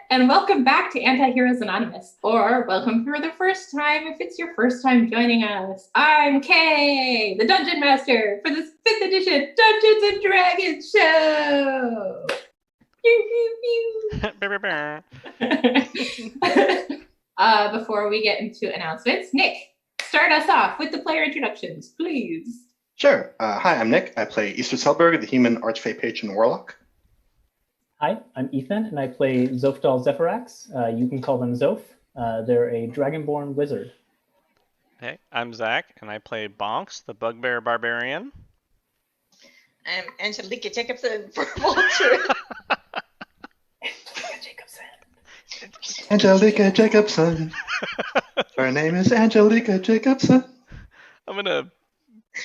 and welcome back to Antiheroes Anonymous, or welcome for the first time if it's your first time joining us. I'm Kay, the Dungeon Master for this 5th edition Dungeons and Dragons show. Before we get into announcements, Nick, start us off with the player introductions, please. Sure. Hi, I'm Nick. I play Easter Selberg, the human archfey patron warlock. Hi, I'm Ethan, and I play Zofdal Zephyrax. You can call them Zof. They're a dragonborn wizard. Hey, I'm Zach, and I play Bonks, the bugbear barbarian. I'm Angelica Jacobson for Vulture. Angelica Jacobson. Her name is Angelica Jacobson. I'm gonna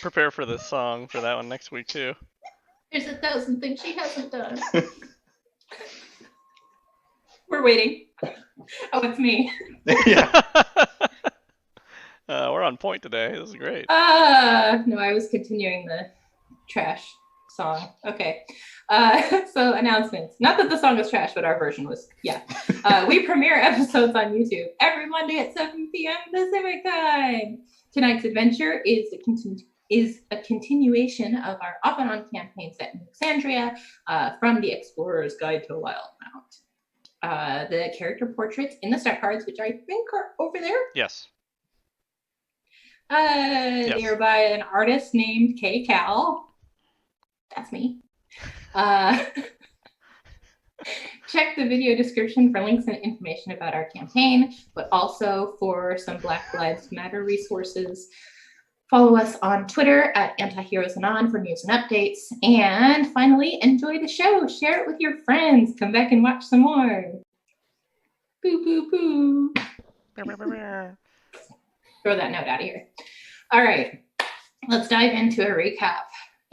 prepare for this song for that one next week too. There's 1,000 things she hasn't done. We're waiting. Oh, it's me. Yeah. We're on point today. This is great. No, I was continuing the trash song. Okay. So announcements. Not that the song was trash, but our version was, yeah. We premiere episodes on YouTube every Monday at 7 p.m. Pacific time. Tonight's adventure is a continuation of our off and on campaign set in Exandria from the Explorer's Guide to Wildmount. The character portraits in the step cards, which I think are over there. Yes. They are by an artist named K. Cal. That's me. Check the video description for links and information about our campaign, but also for some Black Lives Matter resources. Follow us on Twitter at Antiheroes Anon for news and updates. And finally, enjoy the show. Share it with your friends. Come back and watch some more. Boo, boo, boo. Throw that note out of here. All right, let's dive into a recap.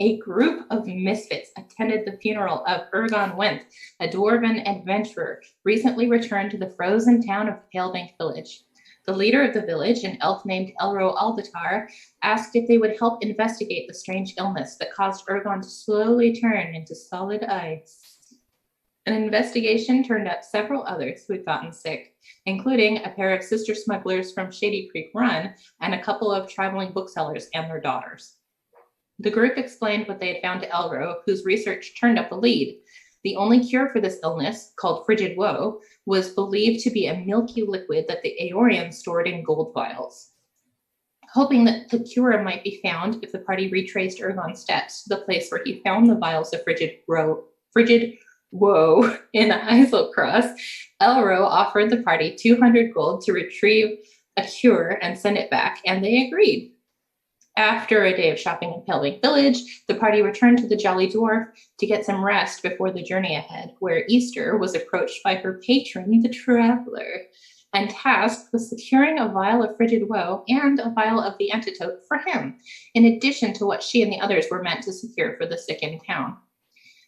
A group of misfits attended the funeral of Ergon Wenth, a dwarven adventurer, recently returned to the frozen town of Palebank Village. The leader of the village, an elf named Elro Aldatar, asked if they would help investigate the strange illness that caused Ergon to slowly turn into solid ice. An investigation turned up several others who had gotten sick, including a pair of sister smugglers from Shady Creek Run and a couple of traveling booksellers and their daughters. The group explained what they had found to Elro, whose research turned up a lead. The only cure for this illness, called frigid woe, was believed to be a milky liquid that the Aeorians stored in gold vials. Hoping that the cure might be found if the party retraced Ergon's steps to the place where he found the vials of frigid woe in Eiselcross, Elro offered the party 200 gold to retrieve a cure and send it back, and they agreed. After a day of shopping in Palebank Village, the party returned to the Jolly Dwarf to get some rest before the journey ahead, where Easter was approached by her patron, the Traveler, and tasked with securing a vial of frigid woe and a vial of the antidote for him, in addition to what she and the others were meant to secure for the sick in town.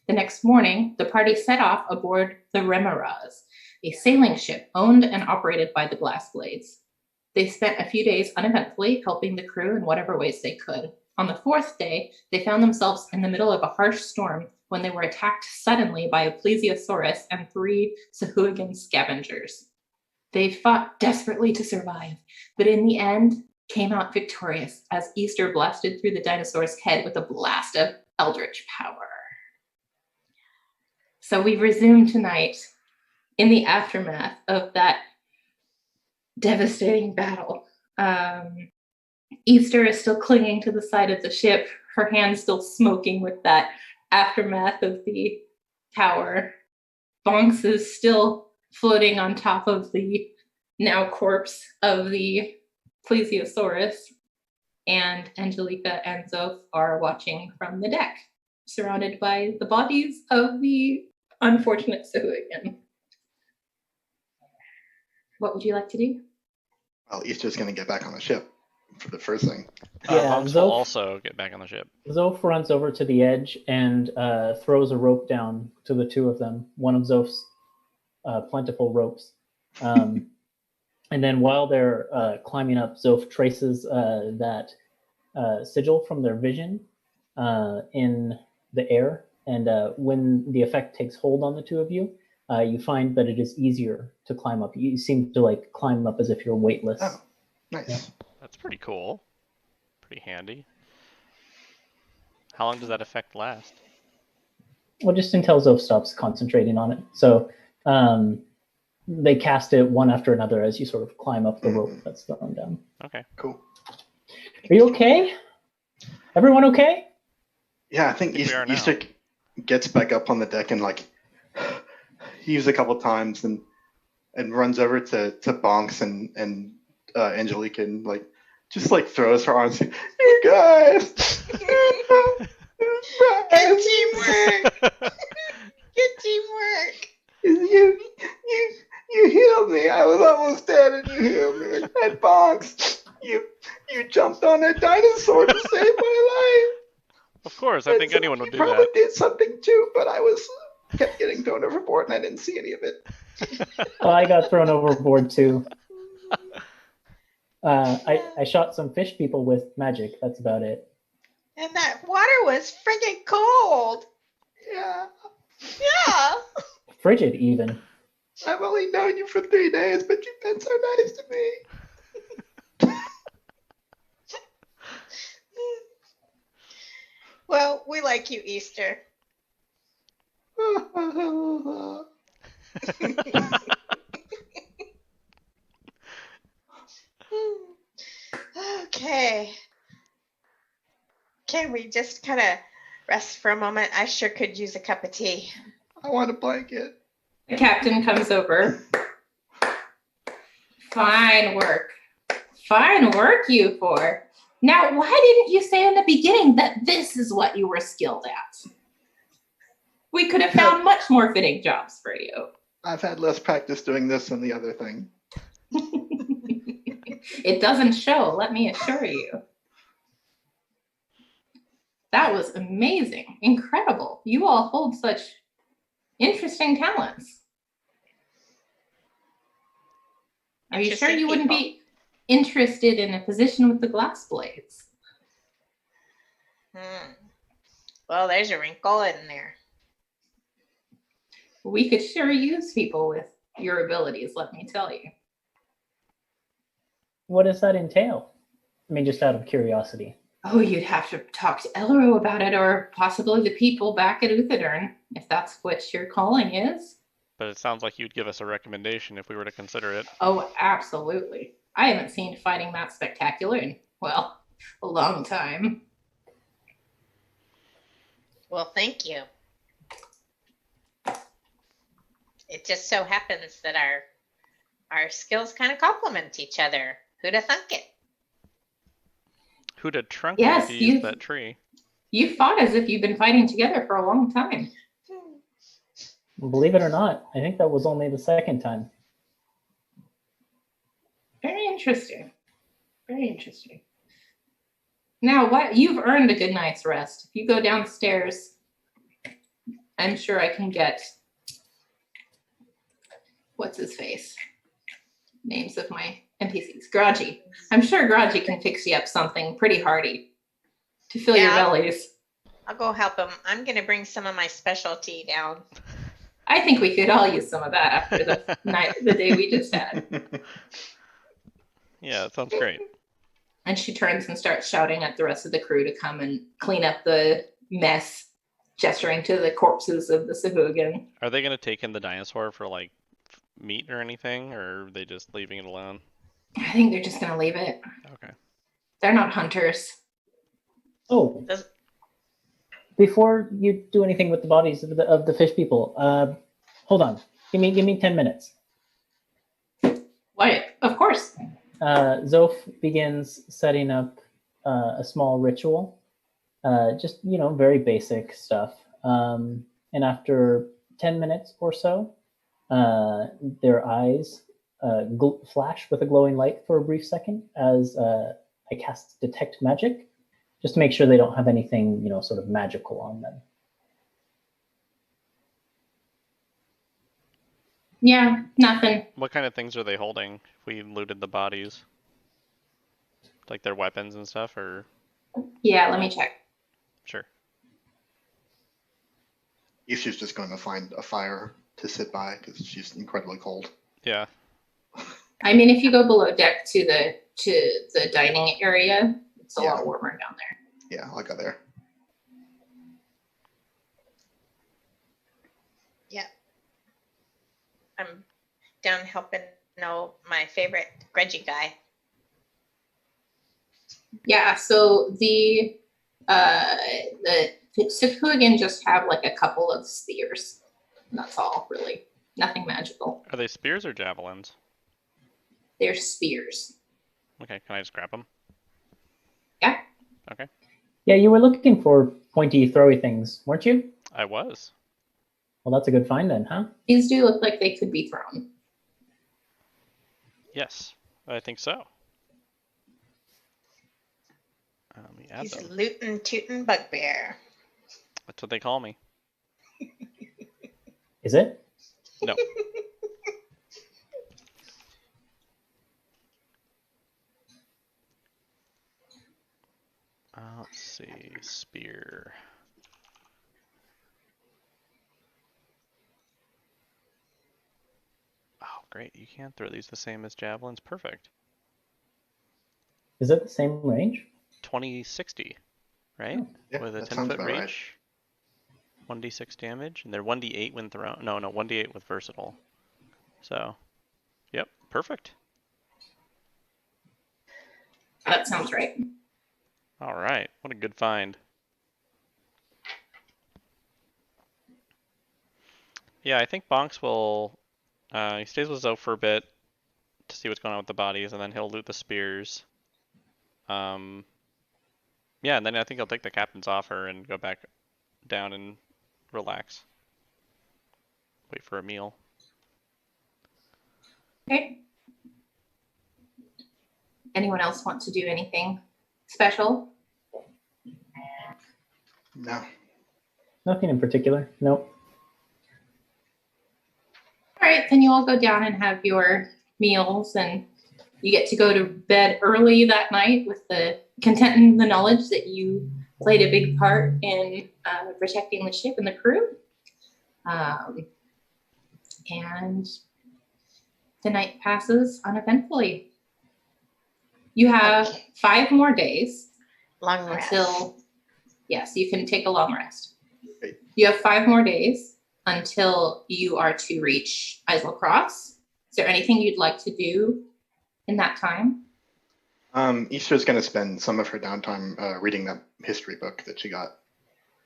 The next morning, the party set off aboard the Remeraz, a sailing ship owned and operated by the Glassblades. They spent a few days uneventfully helping the crew in whatever ways they could. On the 4th day, they found themselves in the middle of a harsh storm when they were attacked suddenly by a plesiosaurus and 3 Sahuagin scavengers. They fought desperately to survive, but in the end came out victorious as Easter blasted through the dinosaur's head with a blast of eldritch power. So we've resumed tonight in the aftermath of that devastating battle. Easter is still clinging to the side of the ship, her hand still smoking with that aftermath of the tower. Bonks is still floating on top of the now corpse of the plesiosaurus, and Angelica and Zof are watching from the deck, surrounded by the bodies of the unfortunate Sahuagin. What would you like to do? Well, Easter's going to get back on the ship for the first thing. Bonks will also get back on the ship. Zof runs over to the edge and throws a rope down to the two of them, one of Zof's plentiful ropes. And then while they're climbing up, Zof traces that sigil from their vision in the air. And when the effect takes hold on the two of you, you find that it is easier to climb up. You seem to like climb up as if you're weightless. Oh, nice. Yeah. That's pretty cool. Pretty handy. How long does that effect last? Well, just until Zoe stops concentrating on it. So they cast it one after another as you sort of climb up the rope that's thrown down. Okay. Cool. Are you okay? Everyone okay? Yeah, I think we are now. Easter gets back up on the deck and like heaves a couple times and runs over to Bonks and Angelica and like just like throws her arms. You guys, Good teamwork. Good teamwork. you healed me. I was almost dead, and you healed me. And Bonks, you jumped on a dinosaur to save my life. Of course, I think anyone would do probably that. did something too, but I kept getting thrown overboard, and I didn't see any of it. Well, I got thrown overboard too. I shot some fish people with magic. That's about it. And that water was friggin' cold. Yeah, Yeah. Frigid, even. I've only known you for 3 days, but you've been so nice to me. Well, we like you, Easter. Okay. Can we just kind of rest for a moment? I sure could use a cup of tea. I want a blanket. The captain comes over. Fine work. Fine work, you four. Now, why didn't you say in the beginning that this is what you were skilled at? We could have found much more fitting jobs for you. I've had less practice doing this than the other thing. It doesn't show, let me assure you. That was amazing. Incredible. You all hold such interesting talents. Are you sure you wouldn't be interested in a position with the glass blades? Well, there's a wrinkle in there. We could sure use people with your abilities, let me tell you. What does that entail? I mean, just out of curiosity. Oh, you'd have to talk to Elro about it, or possibly the people back at Uthadern, if that's what your calling is. But it sounds like you'd give us a recommendation if we were to consider it. Oh, absolutely. I haven't seen fighting that spectacular in, well, a long time. Well, thank you. It just so happens that our skills kind of complement each other. Who'da thunk it? Who'd have trunked Yes, if you used that tree? You fought as if you've been fighting together for a long time. Believe it or not, I think that was only the second time. Very interesting. Very interesting. Now, what you've earned a good night's rest. If you go downstairs, I'm sure I can get what's his face? Names of my NPCs. Grodgy. I'm sure Grodgy can fix you up something pretty hearty to fill your bellies. I'll go help him. I'm gonna bring some of my specialty down. I think we could all use some of that after the day we just had. Yeah, that sounds great. And she turns and starts shouting at the rest of the crew to come and clean up the mess, gesturing to the corpses of the Sahuagin. Are they going to take in the dinosaur for like meat or anything, or are they just leaving it alone? I think they're just going to leave it. Okay. They're not hunters. Oh, before you do anything with the bodies of the fish people, hold on. Give me 10 minutes. Why? Of course. Zoph begins setting up a small ritual, just very basic stuff. And after 10 minutes or so, their eyes flash with a glowing light for a brief second as I cast Detect Magic, just to make sure they don't have anything sort of magical on them. Yeah, nothing. What kind of things are they holding if we looted the bodies? Like their weapons and stuff, or? Yeah, let me check. Sure. Isha's just going to find a fire to sit by because she's incredibly cold. Yeah. I mean, if you go below deck to the dining area, it's a lot warmer down there. Yeah, I'll go there. Yeah. I'm down helping know my favorite grudgy guy. Yeah, so the Sakugan just have like a couple of spears. And that's all, really. Nothing magical. Are they spears or javelins? They're spears. Okay, can I just grab them? Yeah. Okay. Yeah, you were looking for pointy, throwy things, weren't you? I was. Well, that's a good find then, huh? These do look like they could be thrown. Yes, I think so. Let me add He's them. a lootin' tootin' bugbear. That's what they call me. Is it? No. Let's see. Spear. Oh, great. You can throw these the same as javelins. Perfect. Is it the same range? 2060, right? Yeah, With a that 10 sounds foot about reach. right. 1d6 damage, and they're 1d8 when thrown. No, 1d8 with versatile. So, yep, perfect. That sounds right. All right, what a good find. Yeah, I think Bonks will. He stays with Zoe for a bit to see what's going on with the bodies, and then he'll loot the spears. Yeah, and then I think he'll take the captain's offer and go back down and relax. Wait for a meal. Okay. Anyone else want to do anything special? No. Nothing in particular. Nope. All right, then you all go down and have your meals, and you get to go to bed early that night with the content and the knowledge that you played a big part in protecting the ship and the crew. And the night passes uneventfully. You have Okay. 5 more days Long rest. until, yes, you can take a long rest. Great. You have 5 more days until you are to reach Eiselcross. Is there anything you'd like to do in that time? Isha's going to spend some of her downtime reading that history book that she got.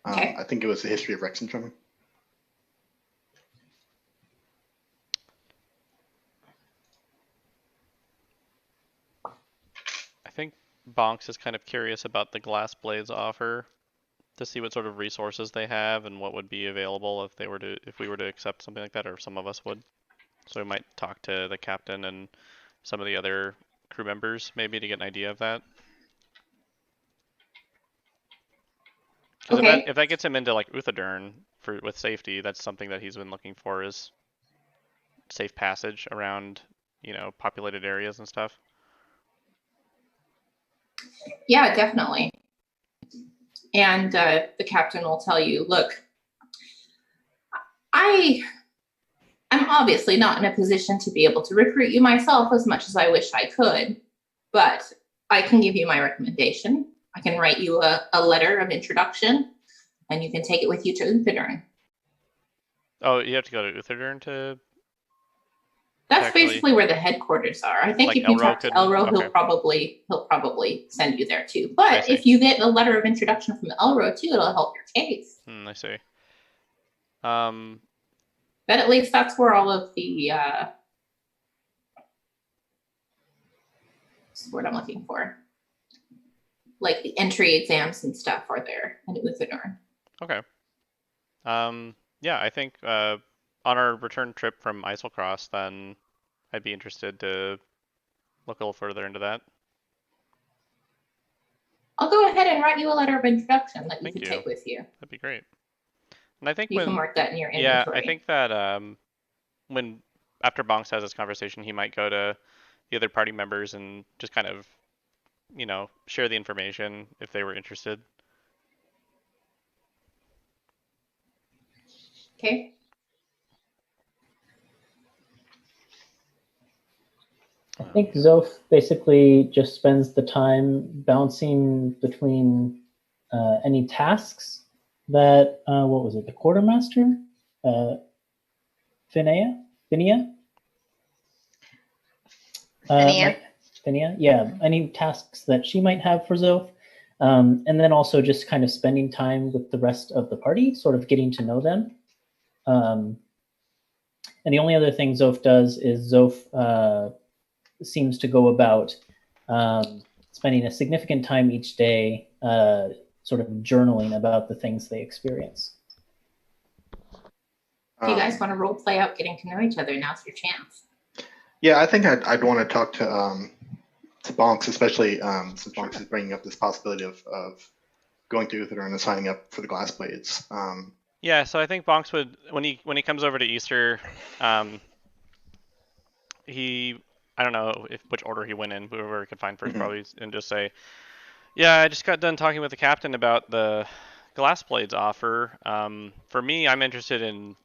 Okay. I think it was the history of Rexentrum. I think Bonks is kind of curious about the Glass Blades offer to see what sort of resources they have and what would be available if we were to accept something like that, or if some of us would. So we might talk to the captain and some of the other crew members maybe to get an idea of that. Because Okay. if that gets him into like Uthadurn with safety, that's something that he's been looking for, is safe passage around, populated areas and stuff. Yeah, definitely. And the captain will tell you, look, I'm obviously not in a position to be able to recruit you myself as much as I wish I could, but I can give you my recommendation. I can write you a letter of introduction, and you can take it with you to Uthadurn. Oh, you have to go to Uthadurn to... That's Actually, basically where the headquarters are. I think like if you Elro talk to could- Elro, okay. he'll probably send you there too. I But see. if you get a letter of introduction from Elro too, it'll help your case. I see. But at least that's where all of the what's the word I'm looking for? Like the entry exams and stuff are there in Uthadurn. Okay. Yeah, I think on our return trip from Eiselcross, then I'd be interested to look a little further into that. I'll go ahead and write you a letter of introduction that you Thank can you. take with you. That'd be great. And I think You can mark that in your inventory. yeah, I think that when after Bonks has this conversation, he might go to the other party members and just kind of, share the information if they were interested. Okay. I think Zoph basically just spends the time bouncing between any tasks that, what was it, the quartermaster? Finea? Phinia? Finea? Yeah, any tasks that she might have for Zoph. And then also just kind of spending time with the rest of the party, sort of getting to know them. And the only other thing Zoph does is Zoph seems to go about spending a significant time each day sort of journaling about the things they experience. If you guys want to role play out getting to know each other, now's your chance. Yeah, I think I'd want to talk to Bonks, especially since Bonks is bringing up this possibility of going to Uther and signing up for the Glass Blades. Yeah, so I think Bonks would when he comes over to Easter, I don't know which order he went in, whoever he could find first probably, and just say, yeah, I just got done talking with the captain about the Glass Blades offer. For me, I'm interested in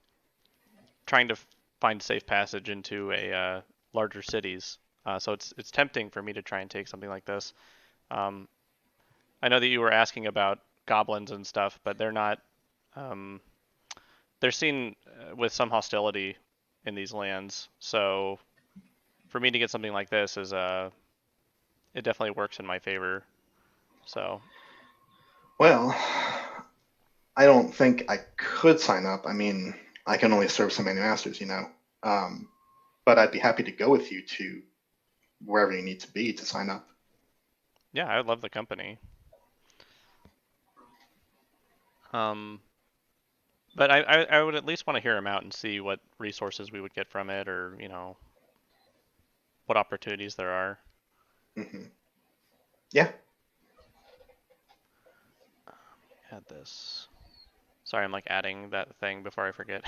trying to find safe passage into a larger cities. So it's tempting for me to try and take something like this. I know that you were asking about goblins and stuff, but they're not. They're seen with some hostility in these lands. So for me to get something like this is it definitely works in my favor. So. Well, I don't think I could sign up. I mean, I can only serve so many masters, you know. But I'd be happy to go with you to wherever you need to be to sign up. Yeah, I love the company. But I would at least want to hear him out and see what resources we would get from it, or what opportunities there are. Mm-hmm. Yeah. Add this. Sorry, I'm like adding that thing before I forget.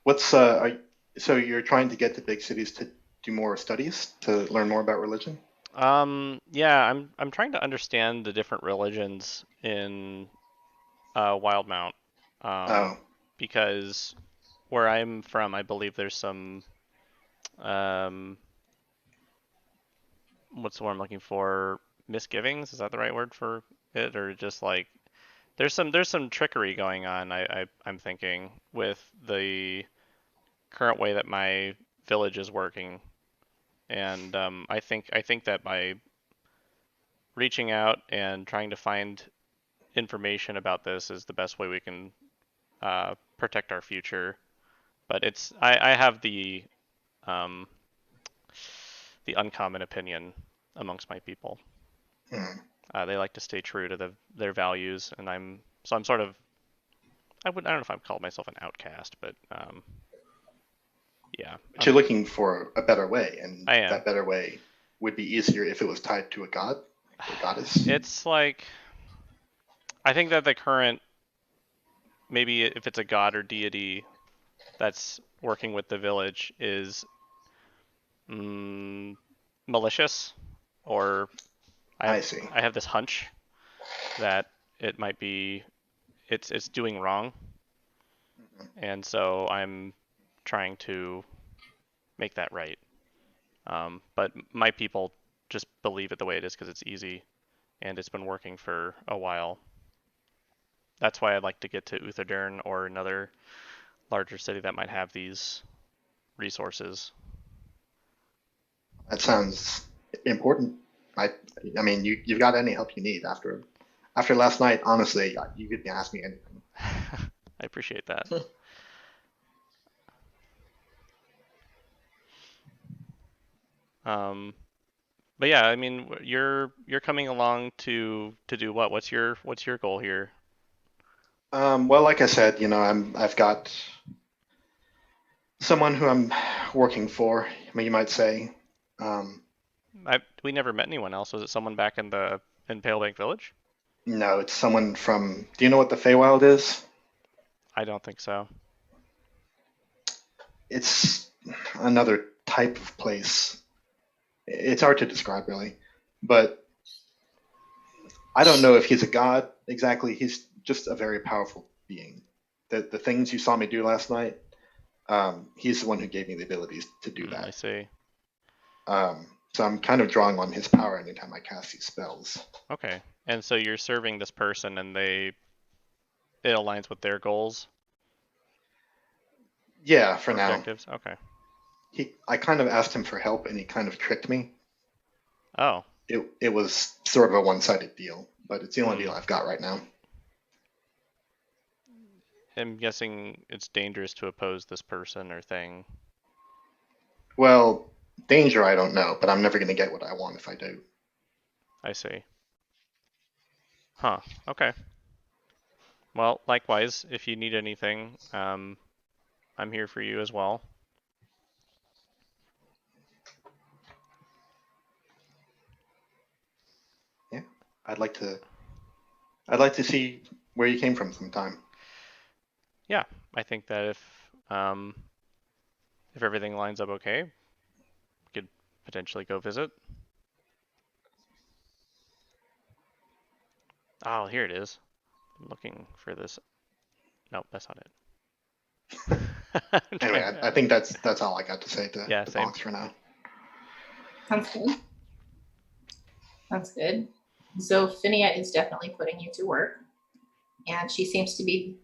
What's so you're trying to get to big cities to do more studies to learn more about religion? Yeah, I'm trying to understand the different religions in Wildmount. Oh, Because where I'm from, I believe there's some what's the word I'm looking for? Misgivings? Is that the right word for it, or just like there's some trickery going on? I'm thinking with the current way that my village is working, and I think that by reaching out and trying to find information about this is the best way we can protect our future. But I have um, the uncommon opinion amongst my people. hmm. They like to stay true to their values, and I'm sort of I don't know if I'd call myself an outcast, but yeah. But you're looking for a better way, and I am. that better way would be easier if it was tied to a god or goddess. It's like I think that the current, maybe if it's a god or deity that's working with the village, is malicious, or I see. I have this hunch that it might be it's doing wrong, and so I'm trying to make that right. But my people just believe it the way it is because it's easy, and it's been working for a while. That's why I'd like to get to Uthadern or another larger city that might have these resources. That sounds important. I mean, you've got any help you need after last night. Honestly, you could ask me anything. I appreciate that. But yeah, I mean, you're coming along to do what? What's your goal here? Well, like I said, you know, I've got someone who I'm working for. You might say. We never met anyone else. Was it someone back in Palebank Village? No, it's someone from. Do you know what the Feywild is? I don't think so. It's another type of place. It's hard to describe, really, but I don't know if he's a god exactly. He's just a very powerful being. The things you saw me do last night, he's the one who gave me the abilities to do I that. see. So I'm kind of drawing on his power anytime I cast these spells. Okay. And so you're serving this person, and it aligns with their goals, Yeah, for or now. objectives. Okay. I kind of asked him for help, and he kind of tricked me. Oh. It was sort of a one-sided deal, but it's the only deal I've got right now. I'm guessing it's dangerous to oppose this person or thing. Well, danger, I don't know, but I'm never going to get what I want if I do. I see. Huh. Okay. Well, likewise, if you need anything, I'm here for you as well. Yeah, I'd like to see where you came from sometime. Yeah, I think that if everything lines up okay, we could potentially go visit. Oh, here it is. I'm looking for this. Nope, that's not it. Anyway, I think that's all I got to say to Yeah, the same. box for now. Sounds good. Sounds good. Zophinia is definitely putting you to work. And she seems to be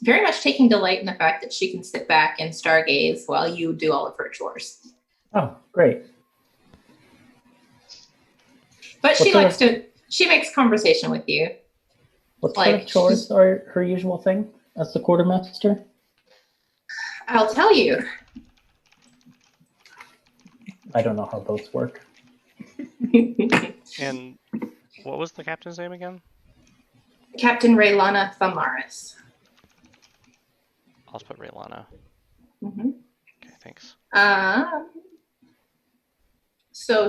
very much taking delight in the fact that she can sit back and stargaze while you do all of her chores. Oh, great. But she What likes sort to, she makes conversation with you. What sort Like, of chores are her usual thing as the quartermaster? I'll tell you. I don't know how boats work. And what was the captain's name again? Captain Raylana Thamaris. I'll just put Raylana. Mm-hmm. Okay, thanks. So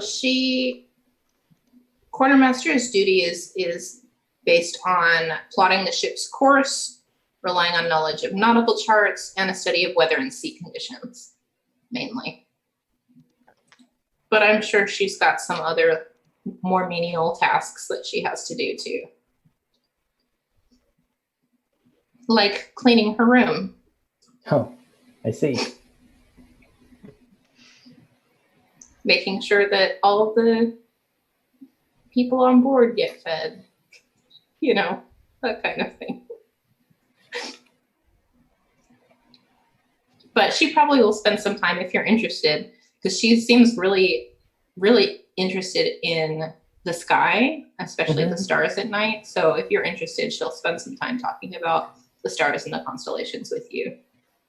quartermaster's duty is based on plotting the ship's course, relying on knowledge of nautical charts, and a study of weather and sea conditions, mainly. But I'm sure she's got some other more menial tasks that she has to do too. Like cleaning her room. Oh, I see. Making sure that all of the people on board get fed. You know, that kind of thing. But she probably will spend some time if you're interested, because she seems really, really interested in the sky, especially the stars at night. So if you're interested, she'll spend some time talking about the stars and the constellations with you.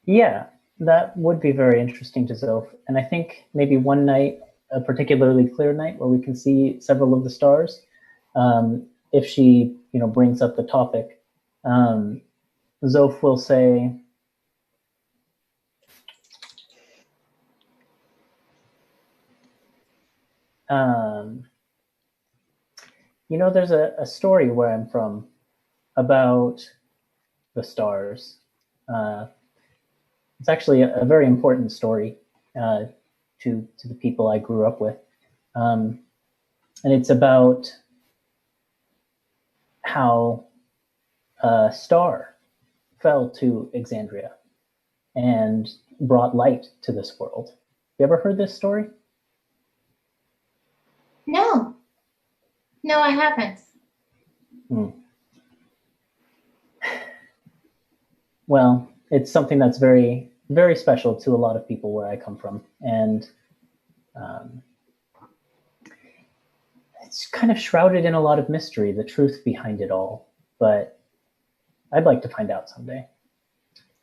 Yeah, that would be very interesting to Zoph. And I think maybe one night, a particularly clear night where we can see several of the stars, if she, brings up the topic, Zoph will say, there's a story where I'm from about the stars. It's actually a very important story to the people I grew up with. And it's about how a star fell to Exandria and brought light to this world. You ever heard this story? No, I haven't. Well, it's something that's very, very special to a lot of people where I come from. And it's kind of shrouded in a lot of mystery, the truth behind it all. But I'd like to find out someday.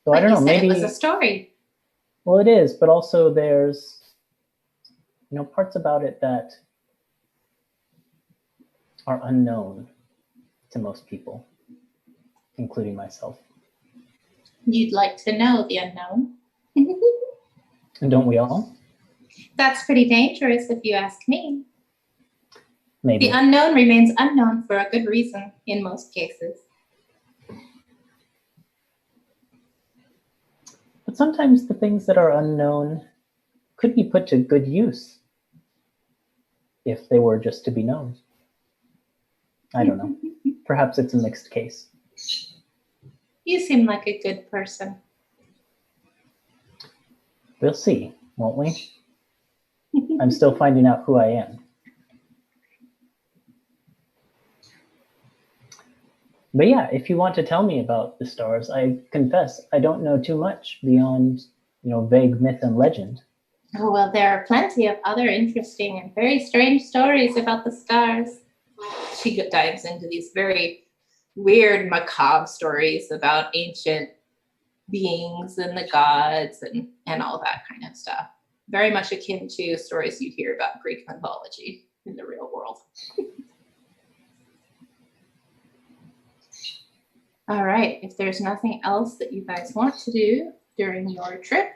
So But I don't know, you said maybe it was a story. Well, it is, but also there's parts about it that are unknown to most people, including myself. You'd like to know the unknown. And don't we all? That's pretty dangerous if you ask me. Maybe. The unknown remains unknown for a good reason in most cases. But sometimes the things that are unknown could be put to good use if they were just to be known. I don't know. perhaps it's a mixed case. You seem like a good person. We'll see, won't we? I'm still finding out who I am. But yeah, if you want to tell me about the stars, I confess I don't know too much beyond, vague myth and legend. Oh, well, there are plenty of other interesting and very strange stories about the stars. She dives into these very weird, macabre stories about ancient beings and the gods and all that kind of stuff. Very much akin to stories you'd hear about Greek mythology in the real world. All right, if there's nothing else that you guys want to do during your trip,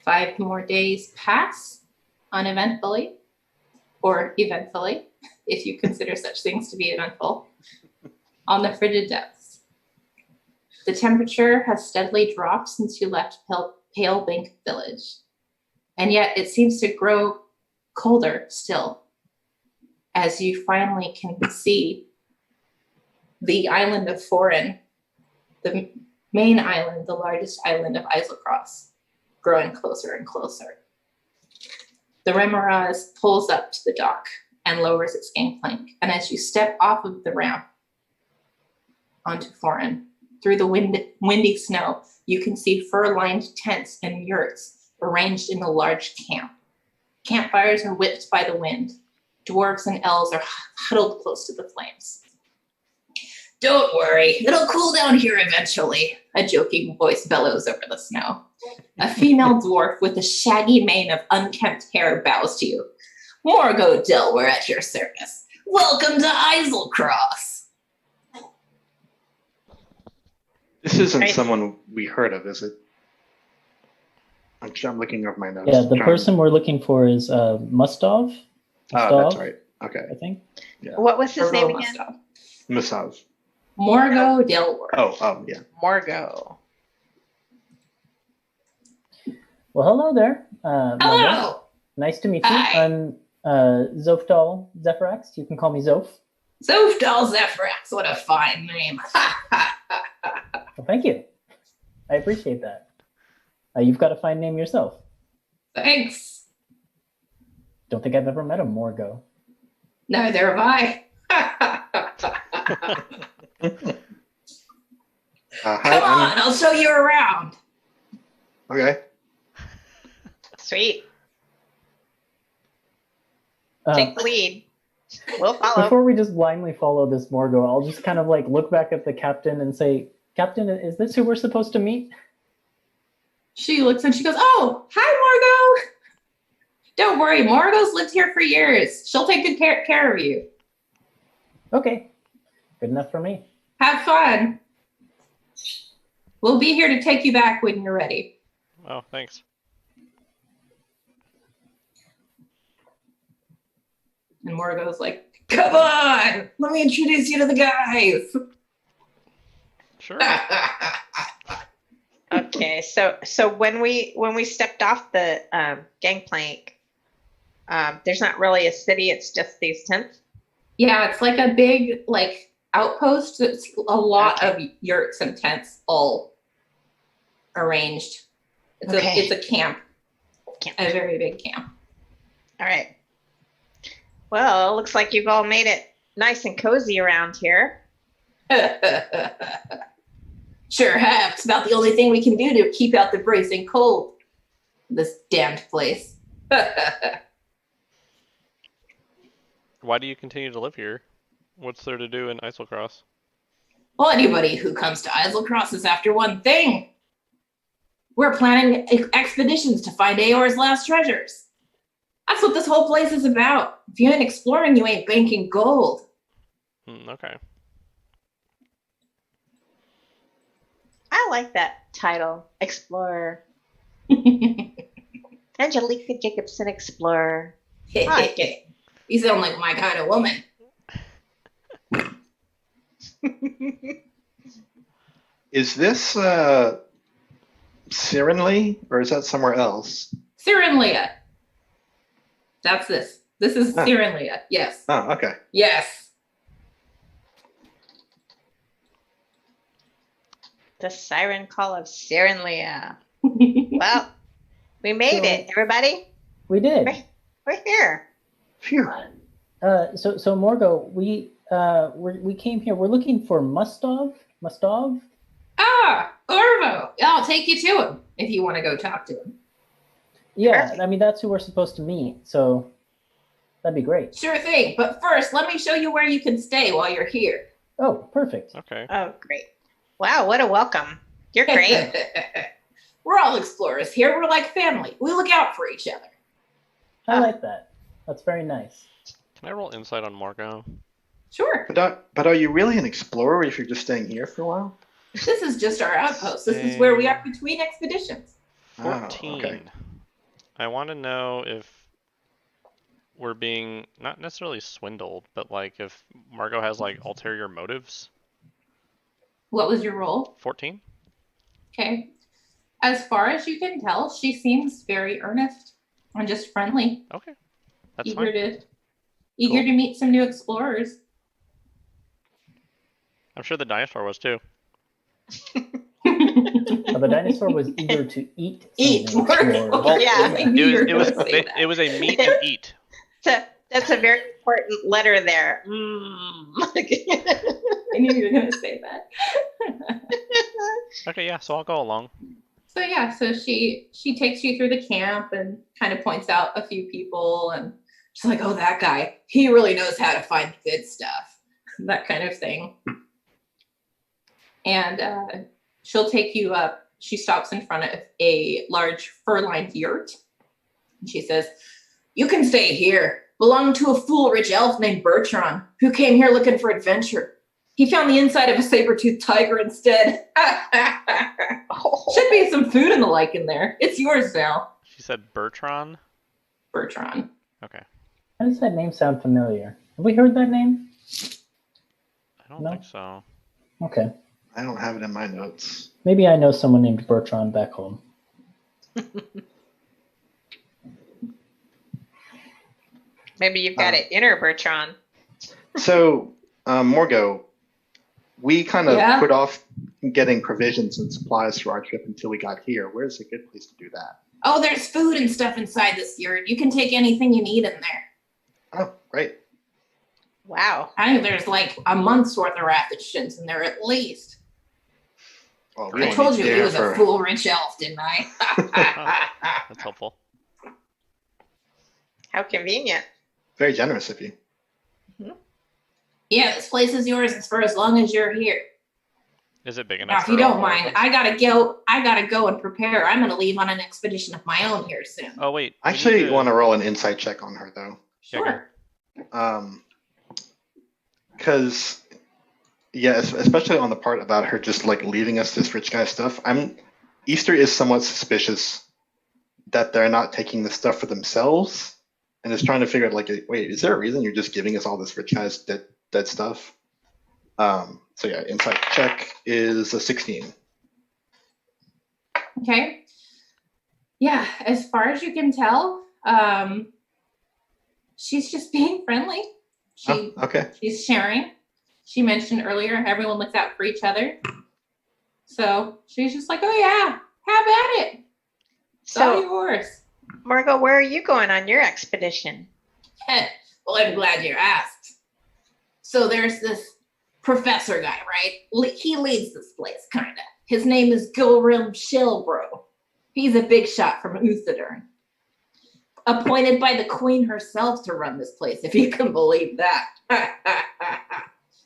5 more days pass uneventfully, or eventfully, if you consider such things to be eventful, on the frigid depths. The temperature has steadily dropped since you left Pale Bank Village, and yet it seems to grow colder still as you finally can see the island of Foreign, the main island, the largest island of Eiselcross, growing closer and closer. The Remoraz pulls up to the dock and lowers its gangplank, and as you step off of the ramp onto Foreign, through the windy snow, you can see fur-lined tents and yurts arranged in a large camp. Campfires are whipped by the wind. Dwarves and elves are huddled close to the flames. Don't worry, it'll cool down here eventually, a joking voice bellows over the snow. A female dwarf with a shaggy mane of unkempt hair bows to you. Morgo Dill, we're at your service. Welcome to Eiselcross. This isn't Right. someone we heard of, is it? I'm looking up my notes. Yeah, the person we're looking for is Mustov. Oh, that's right. Okay. I think. What was his name Morgo again? Mustov. Massage. Morgo Dilworth. Oh, yeah. Morgo. Well, hello there. Morgo. Hello. Nice to meet you. Hi. I'm Zofdal Zephyrax. You can call me Zof. Zofdal Zephyrax, what a fine name. Well, thank you. I appreciate that. You've got a fine name yourself. Thanks. Don't think I've ever met a Morgo. Neither have I. Hi, Come on, I'll show you around. Okay. Sweet. Uh, Take the lead. We'll follow. Before we just blindly follow this Morgo, I'll just kind of like look back at the captain and say, Captain, is this who we're supposed to meet? She looks and she goes, oh, hi, Morgo. Don't worry, Morgo's lived here for years. She'll take good care of you. Okay, good enough for me. Have fun. We'll be here to take you back when you're ready. Oh, thanks. And Morgo's like, come on, let me introduce you to the guys. Sure. Okay, so when we stepped off the gangplank, there's not really a city. It's just these tents. Yeah, it's like a big outpost. It's a lot Okay. of yurts and tents all arranged. Okay. It's a camp, Camp. a very big camp. All right. Well, looks like you've all made it nice and cozy around here. Sure have. It's about the only thing we can do to keep out the bracing cold. This damned place. Why do you continue to live here? What's there to do in Eiselcross? Well, anybody who comes to Eiselcross is after one thing. We're planning expeditions to find Eor's lost treasures. That's what this whole place is about. If you ain't exploring, you ain't banking gold. Okay. I like that title, Explorer. Angelica Jacobson, Explorer. I like it. You sound like my kind of woman. Is this Sirenly, or is that somewhere else? Cyrenlia. That's this. This is Oh. Cyrenlia. Yes. Oh, okay. Yes. The siren call of Sirenlia. Well, we made it, everybody. We did. We're here. Phew. So Morgo, we came here. We're looking for Mustov. Mustov. Orvo. I'll take you to him if you want to go talk to him. Yeah, Perfect. I mean that's who we're supposed to meet. So that'd be great. Sure thing. But first, let me show you where you can stay while you're here. Oh, perfect. Okay. Oh, great. Wow, what a welcome. You're great. We're all explorers here. We're like family. We look out for each other. I like that. That's very nice. Can I roll insight on Margot? Sure. But are you really an explorer if you're just staying here for a while? This is just our outpost. This is where we are between expeditions. 14. Okay. I want to know if we're being not necessarily swindled, but like if Margot has like ulterior motives. What was your role? 14. Okay. As far as you can tell, she seems very earnest and just friendly. Okay, that's Eager fine. to meet some new explorers. I'm sure the dinosaur was too. The dinosaur was eager to eat. Eat some more. explorers. Well, yeah. It was a meet and eat. That's a very important letter there. I knew you were going to say that. Okay, yeah, so I'll go along. So yeah, so she takes you through the camp and kind of points out a few people, and she's like, "Oh, that guy, he really knows how to find the good stuff," that kind of thing. And she'll take you up. She stops in front of a large fur-lined yurt, and she says, "You can stay here. Belong to a fool-rich elf named Bertrand, who came here looking for adventure. He found the inside of a saber-toothed tiger instead. Should be some food and the like in there. It's yours now." She said Bertrand. Bertrand. Okay. How does that name sound familiar? Have we heard that name? I don't No? think so. Okay. I don't have it in my notes. Maybe I know someone named Bertrand back home. Maybe you've got an inner Bertrand. So, Morgo, we kind of Yeah? put off getting provisions and supplies for our trip until we got here. Where's a good place to do that? Oh, there's food and stuff inside this yurt. You can take anything you need in there. Oh, great. Wow. I think there's like a month's worth of rations in there at least. Well, I I only told you need he air was a for- fool-rich elf, didn't I? That's helpful. How convenient. Very generous of you. Yeah, this place is yours for as long as you're here. Is it big Now, enough? if you for all don't four of mind, us? I gotta go and prepare. I'm gonna leave on an expedition of my own here soon. Oh wait. I actually want to roll an insight check on her, though. Sure. Because, yeah, especially on the part about her just like leaving us this rich guy stuff. Easter is somewhat suspicious that they're not taking the stuff for themselves and is trying to figure out like, wait, is there a reason you're just giving us all this rich guy's dead stuff? So yeah, insight check is a 16. Okay. Yeah, as far as you can tell, she's just being friendly. Okay. She's sharing. She mentioned earlier everyone looks out for each other. So she's just like, "Oh yeah, have at it. It's all So, yours." Margot, where are you going on your expedition? Well, I'm glad you asked. So there's this professor guy, right? He leads this place, kind of. His name is Gilrim Shilbro. He's a big shot from Uthadern. Appointed by the queen herself to run this place, if you can believe that.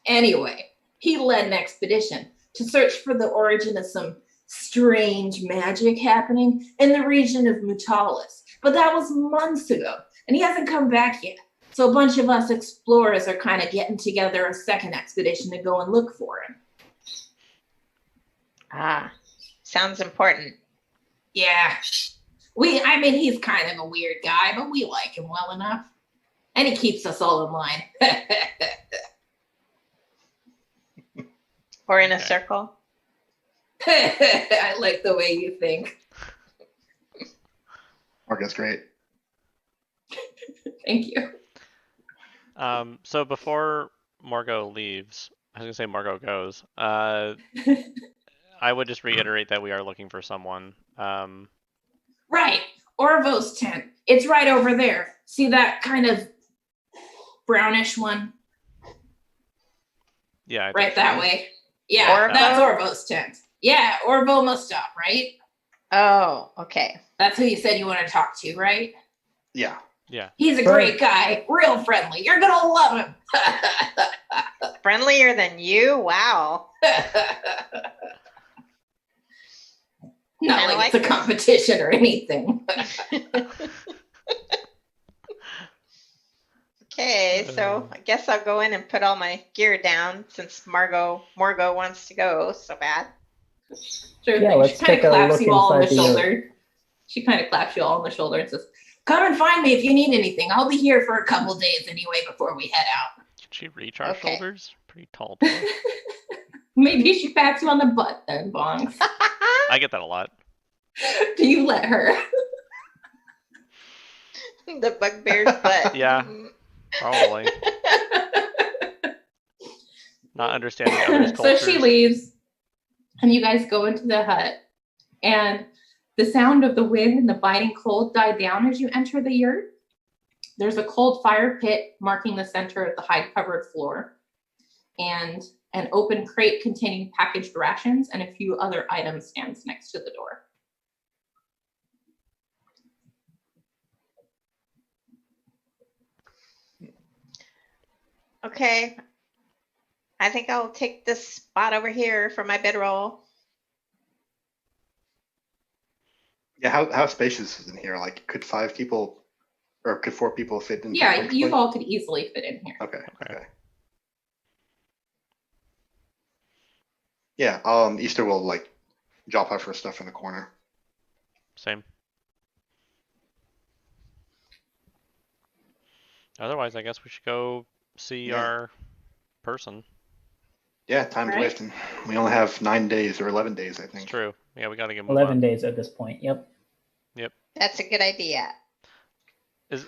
Anyway, he led an expedition to search for the origin of some strange magic happening in the region of Mutalis. But that was months ago, and he hasn't come back yet. So a bunch of us explorers are kind of getting together a second expedition to go and look for him. Ah, sounds important. Yeah. He's kind of a weird guy, but we like him well enough. And he keeps us all in line. Or in a Okay. circle. I like the way you think. Margo's great. Thank you. So before Margot leaves, I was gonna say Margot goes. I would just reiterate that we are looking for someone. Right. Orvo's tent. It's right over there. See that kind of brownish one? Yeah, I think Right so. that way. Yeah, Orvo? that's Orvo's tent. Yeah, Orvo must stop, right? Oh, okay. That's who you said you want to talk to, right? Yeah. Yeah. He's a great guy, real friendly. You're gonna love him. Friendlier than you? Wow. Not Kinda like like it's a this. competition or anything. Okay, so I guess I'll go in and put all my gear down since Morgo wants to go so bad. Sure Yeah, thing. let's She kind take of a claps look you all on the inside the yurt. shoulder. She kind of claps you all on the shoulder and says, "Come and find me if you need anything. I'll be here for a couple days anyway before we head out." Can she reach our Okay. shoulders? Pretty tall. Dwarf. Maybe she pats you on the butt then, Bongs. I get that a lot. Do you let her? The bugbear's butt. Yeah. Probably. Not understanding others' So cultures. she leaves, and you guys go into the hut, and the sound of the wind and the biting cold die down as you enter the yurt. There's a cold fire pit marking the center of the hide-covered floor, and an open crate containing packaged rations and a few other items stands next to the door. Okay. I think I'll take this spot over here for my bedroll. Yeah. How spacious is in here? Like, could 5 people or could 4 people fit in? Yeah, comfortably? you all could easily fit in here. Okay. Okay. Okay. Yeah. Easter will like drop off her stuff in the corner. Same. Otherwise, I guess we should go see Yeah. our person. Yeah. Time's Right. wasting. We only have 9 days or 11 days, I It's think. true. Yeah, we got to get 11 days at this point. Yep. That's a good idea.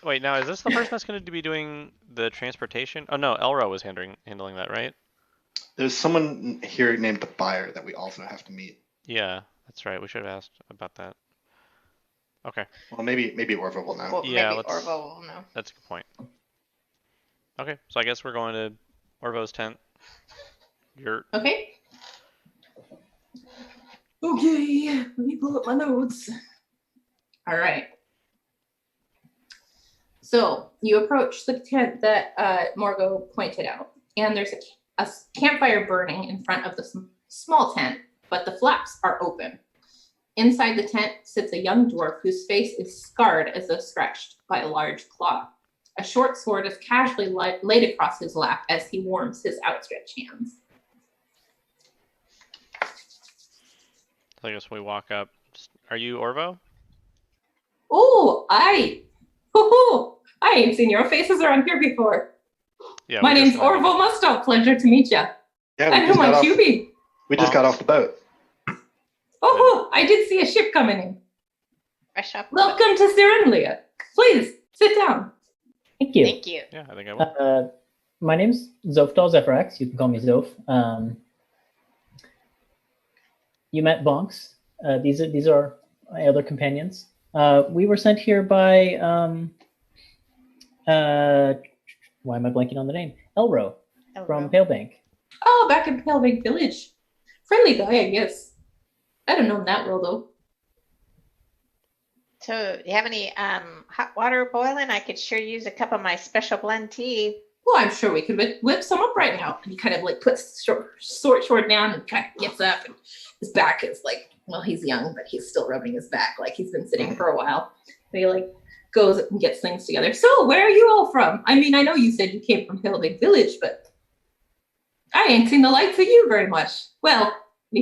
Wait, now is this the person that's going to be doing the transportation? Oh no, Elro was handling that, right? There's someone here named the buyer that we also have to meet. Yeah, that's right. We should have asked about that. Okay, Well, maybe Orva will know. Well, Yeah, maybe let's- Orvo will know. that's a good point. Okay, so I guess we're going to Orvo's tent. Yurt. Okay. Okay, let me pull up my notes. All right. So you approach the tent that Morgo pointed out, and there's a campfire burning in front of the small tent, but the flaps are open. Inside the tent sits a young dwarf whose face is scarred as though scratched by a large claw. A short sword is casually laid across his lap as he warms his outstretched hands. So I guess we walk up. Are you Orvo? Oh, I ain't seen your faces around here before. Yeah. My we name's just Orvo Mustop. Pleasure to meet you. Yeah, And who might you be? we just got off the boat. Oh, I did see a ship coming in. Fresh up. Welcome to Serenlia. Please sit down. Thank you. Thank you. Yeah, I think I will. My name's Zoftal Zephyrax. You can call me Zof. You met Bonks. These are my other companions. We were sent here by why am I blanking on the name? Elro from Palebank. Oh, back in Palebank Village. Friendly guy, I guess. I don't know him that well though. So, do you have any hot water boiling? I could sure use a cup of my special blend tea. Well, I'm sure we could whip some up right now. And he kind of like puts short down and kind of gets up, and his back is like, well, he's young, but he's still rubbing his back like he's been sitting for a while. So he like goes and gets things together. So, where are you all from? I mean, I know you said you came from Palebank Village, but I ain't seen the likes of you very much. Well, and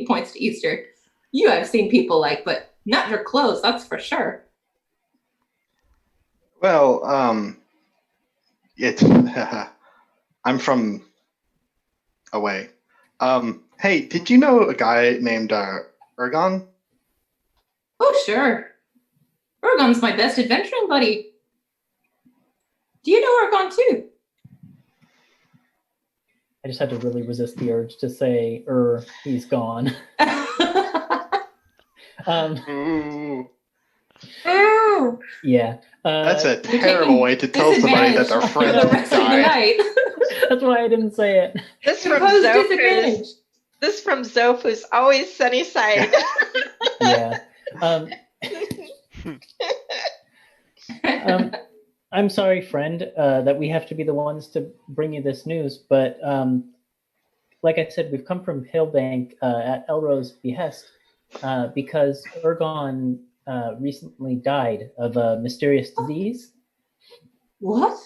he points to Easter. You have seen people like, but not your clothes, that's for sure. Well, it's I'm from away. Hey, did you know a guy named Ergon? Oh, sure. Urgon's my best adventuring buddy. Do you know Urgon too? I just had to really resist the urge to say, he's gone. Ooh, Ooh, Yeah. that's a You're terrible taking way to tell somebody that their disadvantage for friend the rest of the died. night. That's why I didn't say it. This from Impose Zoph, disadvantage. this from Zoph, who's always sunny side. Yeah. I'm sorry, friend, that we have to be the ones to bring you this news, but like I said, we've come from Hillbank at Elro's behest because Ergon recently died of a mysterious disease, What?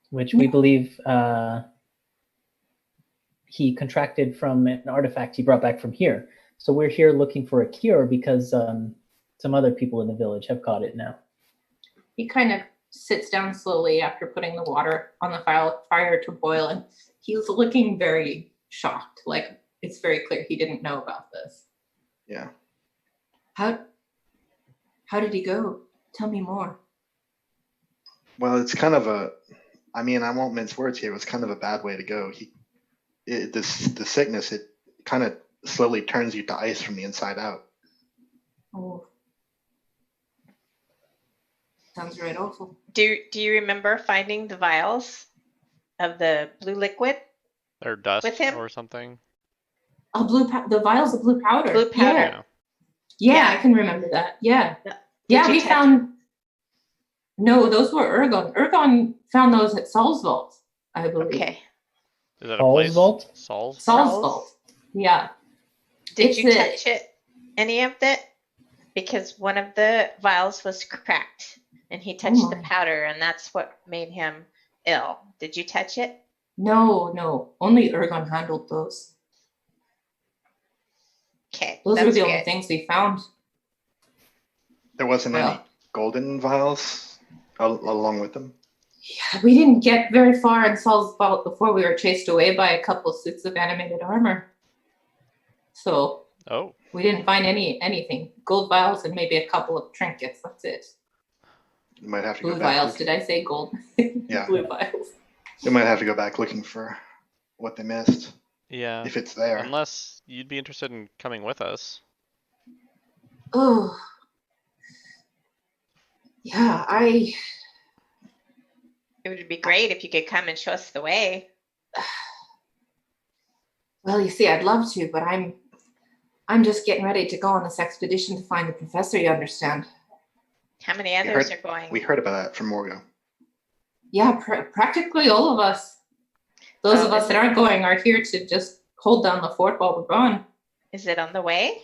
which we believe he contracted from an artifact he brought back from here. So we're here looking for a cure because some other people in the village have caught it now. He kind of sits down slowly after putting the water on the fire to boil, and he's looking very shocked. Like, it's very clear he didn't know about this. Yeah. How did he go? Tell me more. Well, it's kind of a. I mean, I won't mince words here. It was kind of a bad way to go. The sickness, it kind of slowly turns you to ice from the inside out. Oh. Sounds right awful. Do you remember finding the vials of the blue liquid? Or dust With him? or something. The vials of blue powder. Blue powder. Yeah. Yeah, I can remember that. Yeah. Did Yeah, you we touch- found. No, those were Ergon. Ergon found those at Saul's vault, I believe. Okay. Is that a Saul's place? vault? Saul's? Saul's Saul's? vault. Yeah. Did It's you a- touch it? Any of it? Because one of the vials was cracked, and he touched the my. powder, and that's what made him ill. Did you touch it? No. Only Ergon handled those. Okay, Those were that's the only good. things we found. There wasn't any Well. golden vials along with them. Yeah, we didn't get very far in Saul's vault before we were chased away by a couple suits of animated armor. So Oh, we didn't find anything. Gold vials and maybe a couple of trinkets. That's it. You might have to Blue go back. vials. Did I say gold? Yeah. Blue vials. You might have to go back looking for what they missed, yeah. if it's there. Unless you'd be interested in coming with us. Oh. Yeah, It would be great if you could come and show us the way. well, you see, I'd love to, but I'm just getting ready to go on this expedition to find the professor, you understand. How many others are going? We heard about that from Morgo. Yeah, practically all of us. Those Oh, of us is that it- aren't going are here to just hold down the fort while we're gone. Is it on the way?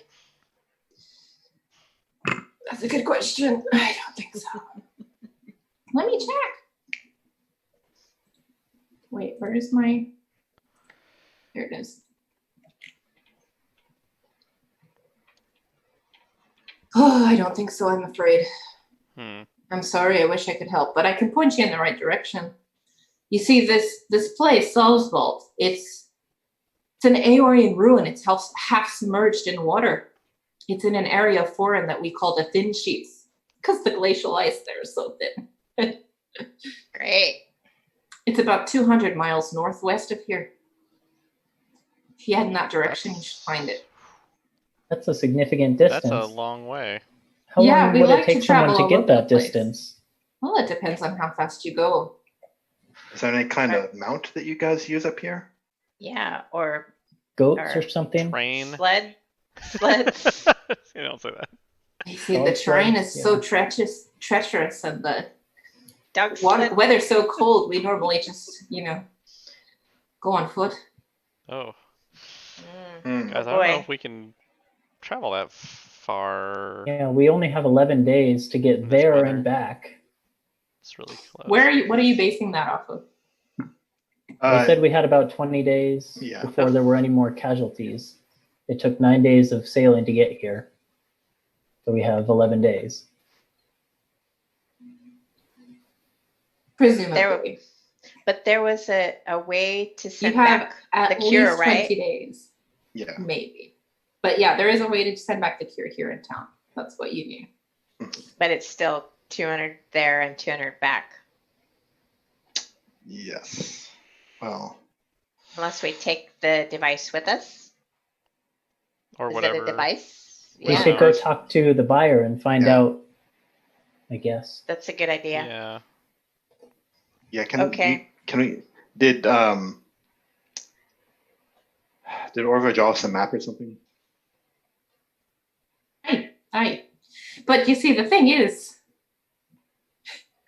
That's a good question. I don't think so. Let me check. Wait, where's my... Here it is. Oh, I don't think so, I'm afraid. I'm sorry, I wish I could help, but I can point you in the right direction. You see, this place, Saul's Vault, it's an Aeorian ruin. It's half submerged in water. It's in an area of Foreign that we call the Thin Sheets, because the glacial ice there is so thin. Great. It's about 200 miles northwest of here. If you head in that direction, you should find it. That's a significant distance. That's a long way. How Yeah, long we would like it to take someone travel to all get over the that place. distance? Well, it depends on how fast you go. Is there any kind of mount that you guys use up here? Yeah, or Goats Or or something? Train. sleds. You don't say that. You see, Dog the terrain sleds, is so yeah. treacherous, and the Dog sled. weather's so cold. We normally just, go on foot. Oh, Mm, Hmm. guys, oh I don't know boy. if we can travel that far. Yeah, we only have 11 days to get This there weather. and back. It's really close. What are you basing that off of? They said we had about 20 days yeah. before there were any more casualties. It took 9 days of sailing to get here. So we have 11 days. Presumably. But there was a way to You send have back at the cure, least right? 20 days, Yeah. maybe. But yeah, there is a way to send back the cure here in town. That's what you need. But it's still 200 there and 200 back. Yes. Well, Unless we take the device with us. Or Is whatever. it a device? We Yeah. should go talk to the buyer and find Yeah. out, I guess. That's a good idea. Yeah. Yeah. Okay. Can we? Did Orva draw us a map or something? Aye. But you see, the thing is,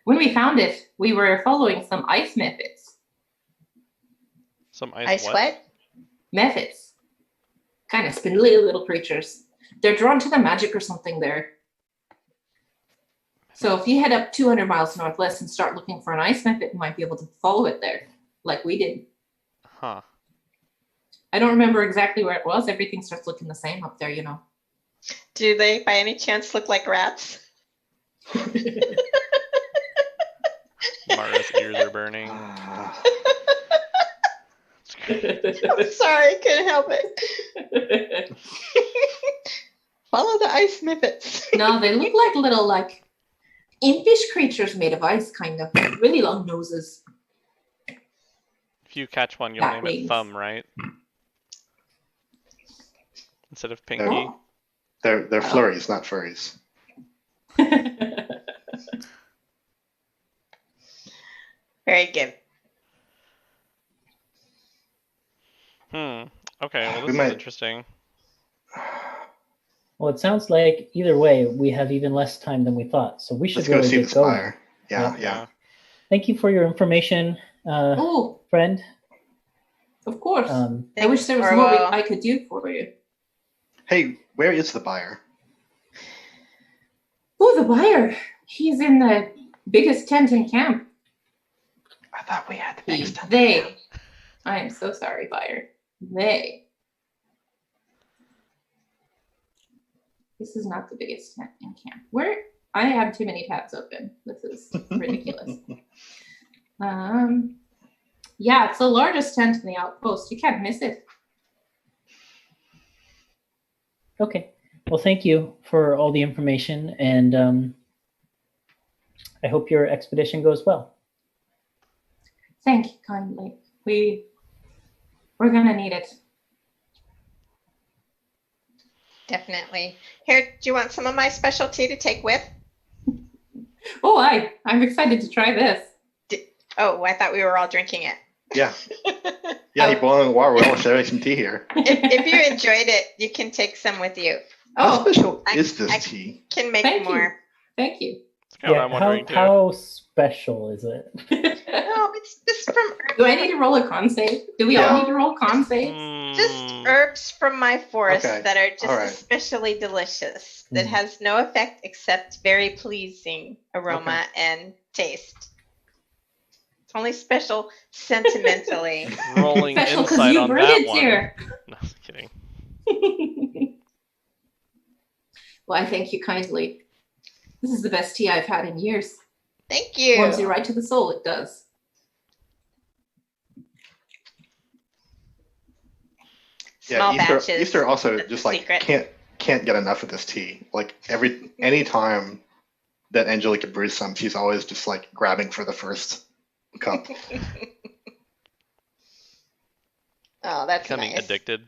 when we found it, we were following some ice methods. Some Ice what? what? Methods. Kind of spindly little creatures. They're drawn to the magic or something there. So if you head up 200 miles northwest and start looking for an ice method, you might be able to follow it there, like we did. Huh. I don't remember exactly where it was. Everything starts looking the same up there, you know. Do they by any chance look like rats? Mara's ears are burning. I'm sorry, couldn't help it. Follow the ice methods. No, they look like little, like, impish creatures made of ice, kind of. Really long noses. If you catch one, you'll Bat name wings. it Thumb, right? Instead of Pinky. Oh. They're flurries, not furries. Very good. Okay, well, We this is might- interesting. Well, it sounds like either way, we have even less time than we thought. So we should Let's go really see get the going. spire. Yeah. Thank you for your information, Oh, friend. of course. I Thanks, wish there was more Orwell. I could do for you. Hey, where is the buyer? Oh, the buyer. He's in the biggest tent in camp. I thought we had the biggest tent. They. I am so sorry, buyer. They. This is not the biggest tent in camp. Where? I have too many tabs open. This is ridiculous. Yeah, it's the largest tent in the outpost. You can't miss it. Okay. Well, thank you for all the information, and I hope your expedition goes well. Thank you kindly. We're gonna need it. Definitely. Here, do you want some of my specialty to take with? Oh, I'm excited to try this. Oh, I thought we were all drinking it. Yeah. Yeah, you boiling water. We're all sharing some tea here. If you enjoyed it, you can take some with you. How Oh, special I- is this I- tea? Can make Thank you. more. thank you. That's kind of what I'm wondering, too. how special is it? No, it's just from herbs. Do I need to roll a con save? Do we all Yeah. need to roll con saves? Just Hmm. herbs from my forest Okay. that are just All right. especially delicious. That Mm. has no effect except very pleasing aroma and taste. It's only special sentimentally. Rolling Special because insight you on brewed that it, one. dear. No, just kidding. Well, I thank you kindly. This is the best tea I've had in years. Thank you. Warms you right to the soul, it does. Small Easter, batches. Easter also That's just the like secret. can't get enough of this tea. Like any time that Angelica brews some, she's always just like grabbing for the first cup. Oh, that's Becoming nice. addicted.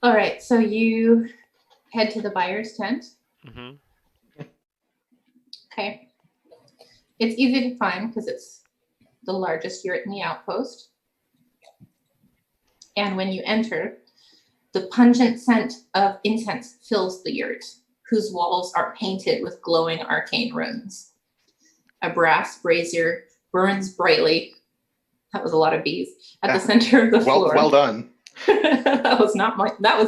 All right, so you head to the buyer's tent. Hmm. Okay. It's easy to find because it's the largest yurt in the outpost. And when you enter, the pungent scent of incense fills the yurt, whose walls are painted with glowing arcane runes. A brass brazier burns brightly. That was a lot of bees. At the center of the floor. Well done. that was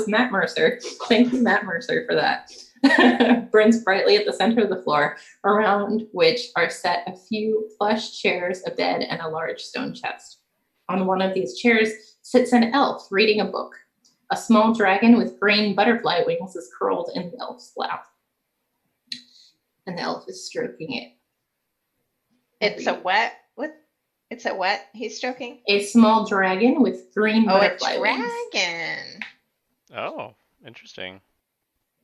Matt Mercer. Thank you, Matt Mercer, for that. Burns brightly at the center of the floor, around which are set a few plush chairs, a bed, and a large stone chest. On one of these chairs sits an elf reading a book. A small dragon with green butterfly wings is curled in the elf's lap. And the elf is stroking it. It's a what? What? It's a what he's stroking? A small dragon with green Oh, a butterfly wings. dragon. Oh, interesting.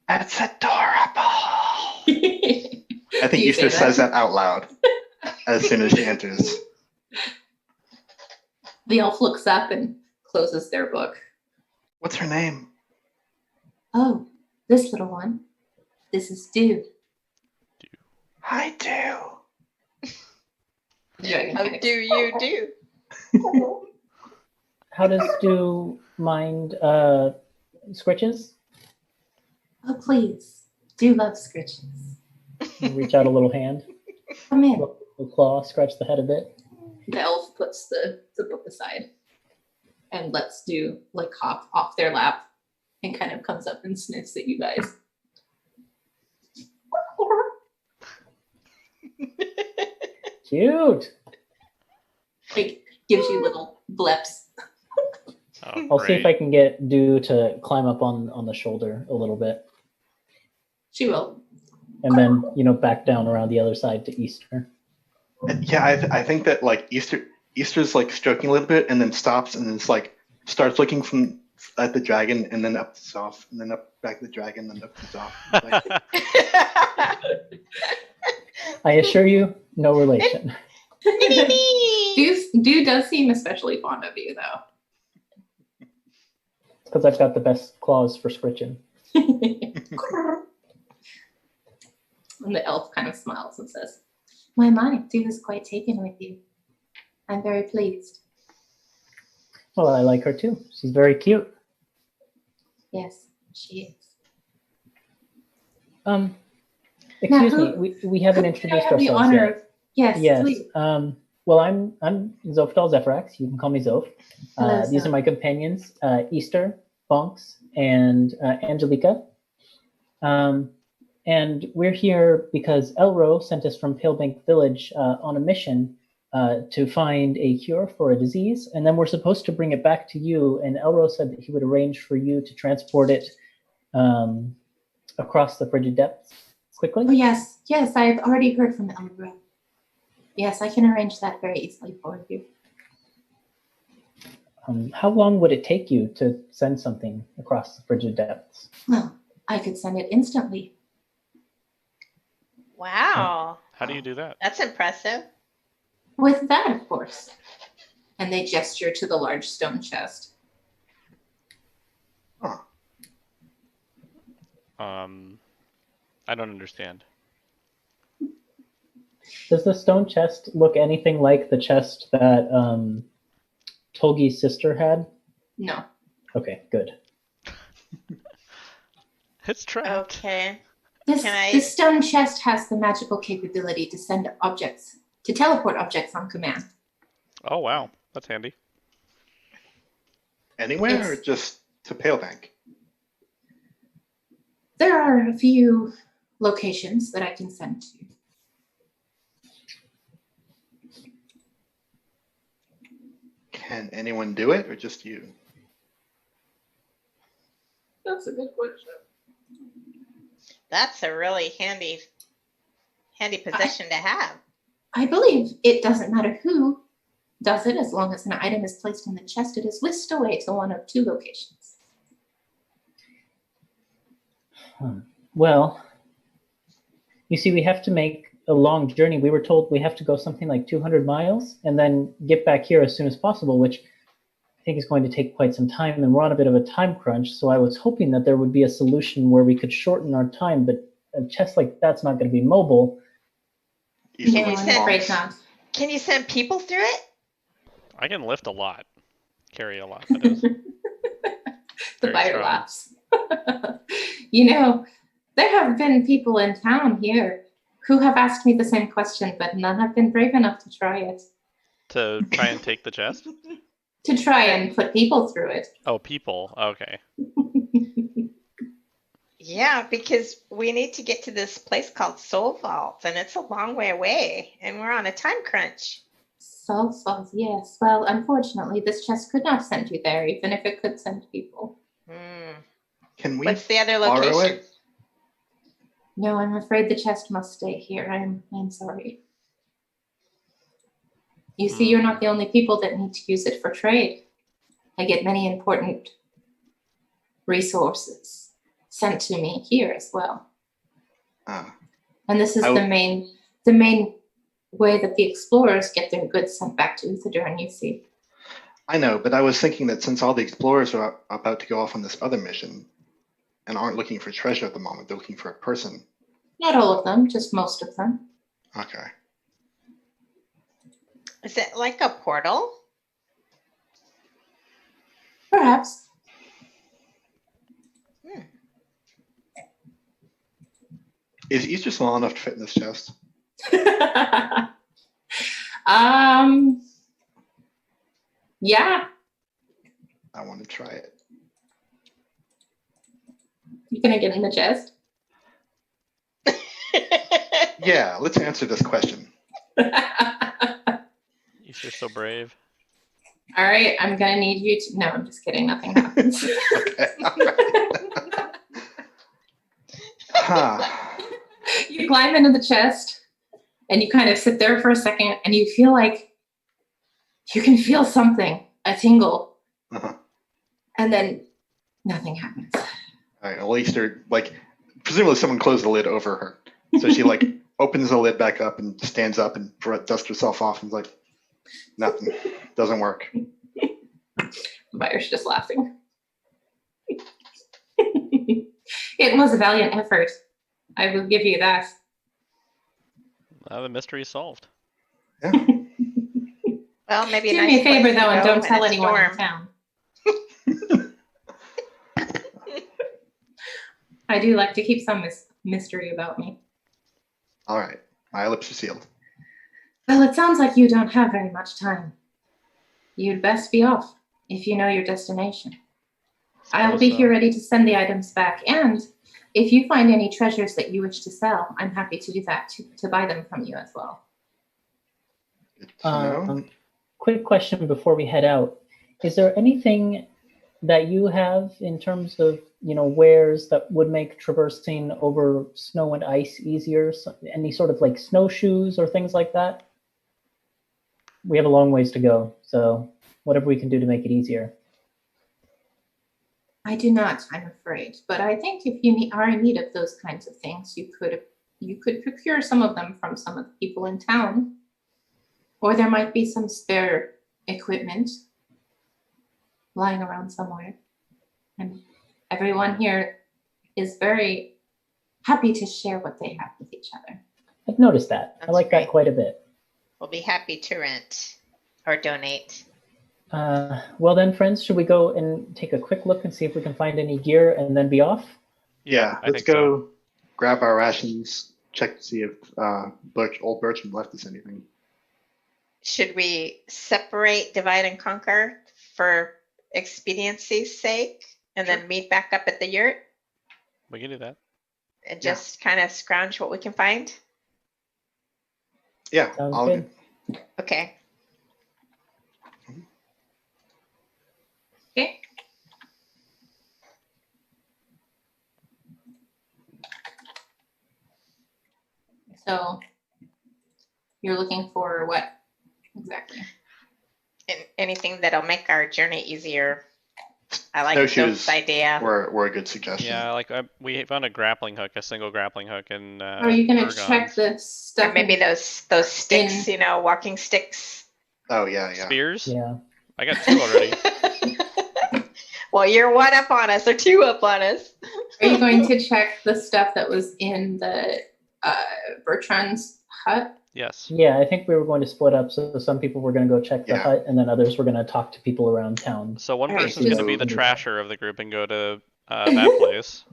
That's adorable. I think Do you Easter say says that out loud as soon as she enters. The elf looks up and closes their book. What's her name? Oh, this little one. This is Dew. I do. Dragon How kind of- do you do? How does Stu mind scritches? Oh, please. Dew loves scritches. Reach out a little hand, Come in. little claw, scratch the head a bit. The elf puts the book aside and lets Dew like hop off their lap and kind of comes up and sniffs at you guys. Cute. Like gives you little blips. Oh, I'll see if great. I can get Dew to climb up on the shoulder a little bit, She will. and then back down around the other side to Easter. Yeah, I think that like Easter's like stroking a little bit and then stops and then it's like starts looking at the dragon and then up to Zoff and then up back to the dragon and then up to Zoff. Like, I assure you, no relation. Dew does seem especially fond of you though. Because I've got the best claws for scritching. And the elf kind of smiles and says, my, Dew is quite taken with you. I'm very pleased. Well, I like her too. She's very cute. Yes, she is. Excuse who- me, we haven't I introduced have the ourselves honor yet. of, yes, Yes. please. Well, I'm Zophdal Zephyrax. You can call me Zoph. Hello, These Zoph. are my companions, Easter, Bonks, and Angelica. And we're here because Elro sent us from Palebank Village on a mission to find a cure for a disease, and then we're supposed to bring it back to you. And Elro said that he would arrange for you to transport it across the frigid depths quickly. Oh, yes, I've already heard from Elbro. Yes, I can arrange that very easily for you. How long would it take you to send something across the frigid depths? Well, I could send it instantly. Wow. How do you do that? That's impressive. With that, of course. And they gesture to the large stone chest. huh. I don't understand. Does the stone chest look anything like the chest that Tolgi's sister had? No. Okay, good. It's trapped. Okay. This Can I- this stone chest has the magical capability to send objects, to teleport objects on command. Oh wow, that's handy. Anywhere or It's- just to Palebank? There are a few locations that I can send to. Can anyone do it or just you? That's a good question. That's a really handy position to have. I believe it doesn't matter who does it, as long as an item is placed in the chest, it is whisked away to one of two locations. Well, you see, we have to make a long journey. We were told we have to go something like 200 miles and then get back here as soon as possible, which I think is going to take quite some time, and we're on a bit of a time crunch. So I was hoping that there would be a solution where we could shorten our time, but a chest like that's not going to be mobile. Easily. Can you I'm send- afraid not. Can you send people through it? I can lift a lot, carry a lot. That is. The Very buyer strong. laughs. There have been people in town here who have asked me the same question, but none have been brave enough to try it. To try and take the chest? To try and put people through it. Oh, people. Okay. Yeah, because we need to get to this place called Soul Vault, and it's a long way away, and we're on a time crunch. Soul Falls, yes. Well, unfortunately, this chest could not send you there, even if it could send people. Hmm. Can we What's the other borrow location? it? No, I'm afraid the chest must stay here. I'm sorry. You see, you're not the only people that need to use it for trade. I get many important resources sent to me here as well. Ah, And this is I the w- main way that the explorers get their goods sent back to Uthadurn, you see. I know, but I was thinking that since all the explorers are about to go off on this other mission and aren't looking for treasure at the moment, they're looking for a person. Not all of them, just most of them. Okay. Is it like a portal? Perhaps. Is Easter small enough to fit in this chest? Yeah, I want to try it. you gonna get in the chest? Yeah, let's answer this question. All You're so brave. right, I'm gonna need you to. No, I'm just kidding. Nothing happens. Okay. All right. Huh. You climb into the chest, and you kind of sit there for a second, and you feel like you can feel something, a tingle, Uh-huh. and then nothing happens. All right. Well, Easter, like, presumably someone closed the lid over her, so she like opens the lid back up and stands up and dusts herself off and is like, nothing, doesn't work. Myers just laughing. It was a valiant effort. I will give you that. Now the mystery is solved. Yeah. Well, maybe Do a nice me a favor place to though, and go don't in tell a anyone in storm. town. I do like to keep some mystery about me. All right. My lips are sealed. Well, it sounds like you don't have very much time. You'd best be off if you know your destination. I'll be Suppose here so. ready to send the items back, and if you find any treasures that you wish to sell, I'm happy to do that, to buy them from you as well. Good to know. Quick question before we head out. Is there anything that you have in terms of, wares that would make traversing over snow and ice easier? So, any sort of like snowshoes or things like that? We have a long ways to go, so whatever we can do to make it easier. I do not, I'm afraid, but I think if you are in need of those kinds of things, you could procure some of them from some of the people in town, or there might be some spare equipment lying around somewhere. And everyone here is very happy to share what they have with each other. I've noticed that. I That's like great. that quite a bit. We'll be happy to rent or donate. Well then, friends, should we go and take a quick look and see if we can find any gear and then be off? Yeah, I let's think so. go grab our rations, check to see if old Bertram left us anything. Should we separate, divide, and conquer for expediency's sake, and then meet back up at the yurt We can do that. and just kind of scrounge what we can find? Yeah, Sounds all good. good. Okay. Okay. So you're looking for what exactly? And anything that'll make our journey easier. I like Snowshoes Soph's idea. were a good suggestion. Yeah, like we found a grappling hook, a single grappling hook, and Are you going to Ergon's. check the Or stuff? maybe those sticks, in- walking sticks. Oh yeah. Spears? Yeah. I got 2 already. Well, you're 1 up on us or 2 up on us. Are you going to check the stuff that was in the Bertrand's hut? Yes. Yeah, I think we were going to split up. So some people were going to go check the Yeah. hut, and then others were going to talk to people around town. So one All right, person's going to so- be the trasher of the group and go to that place.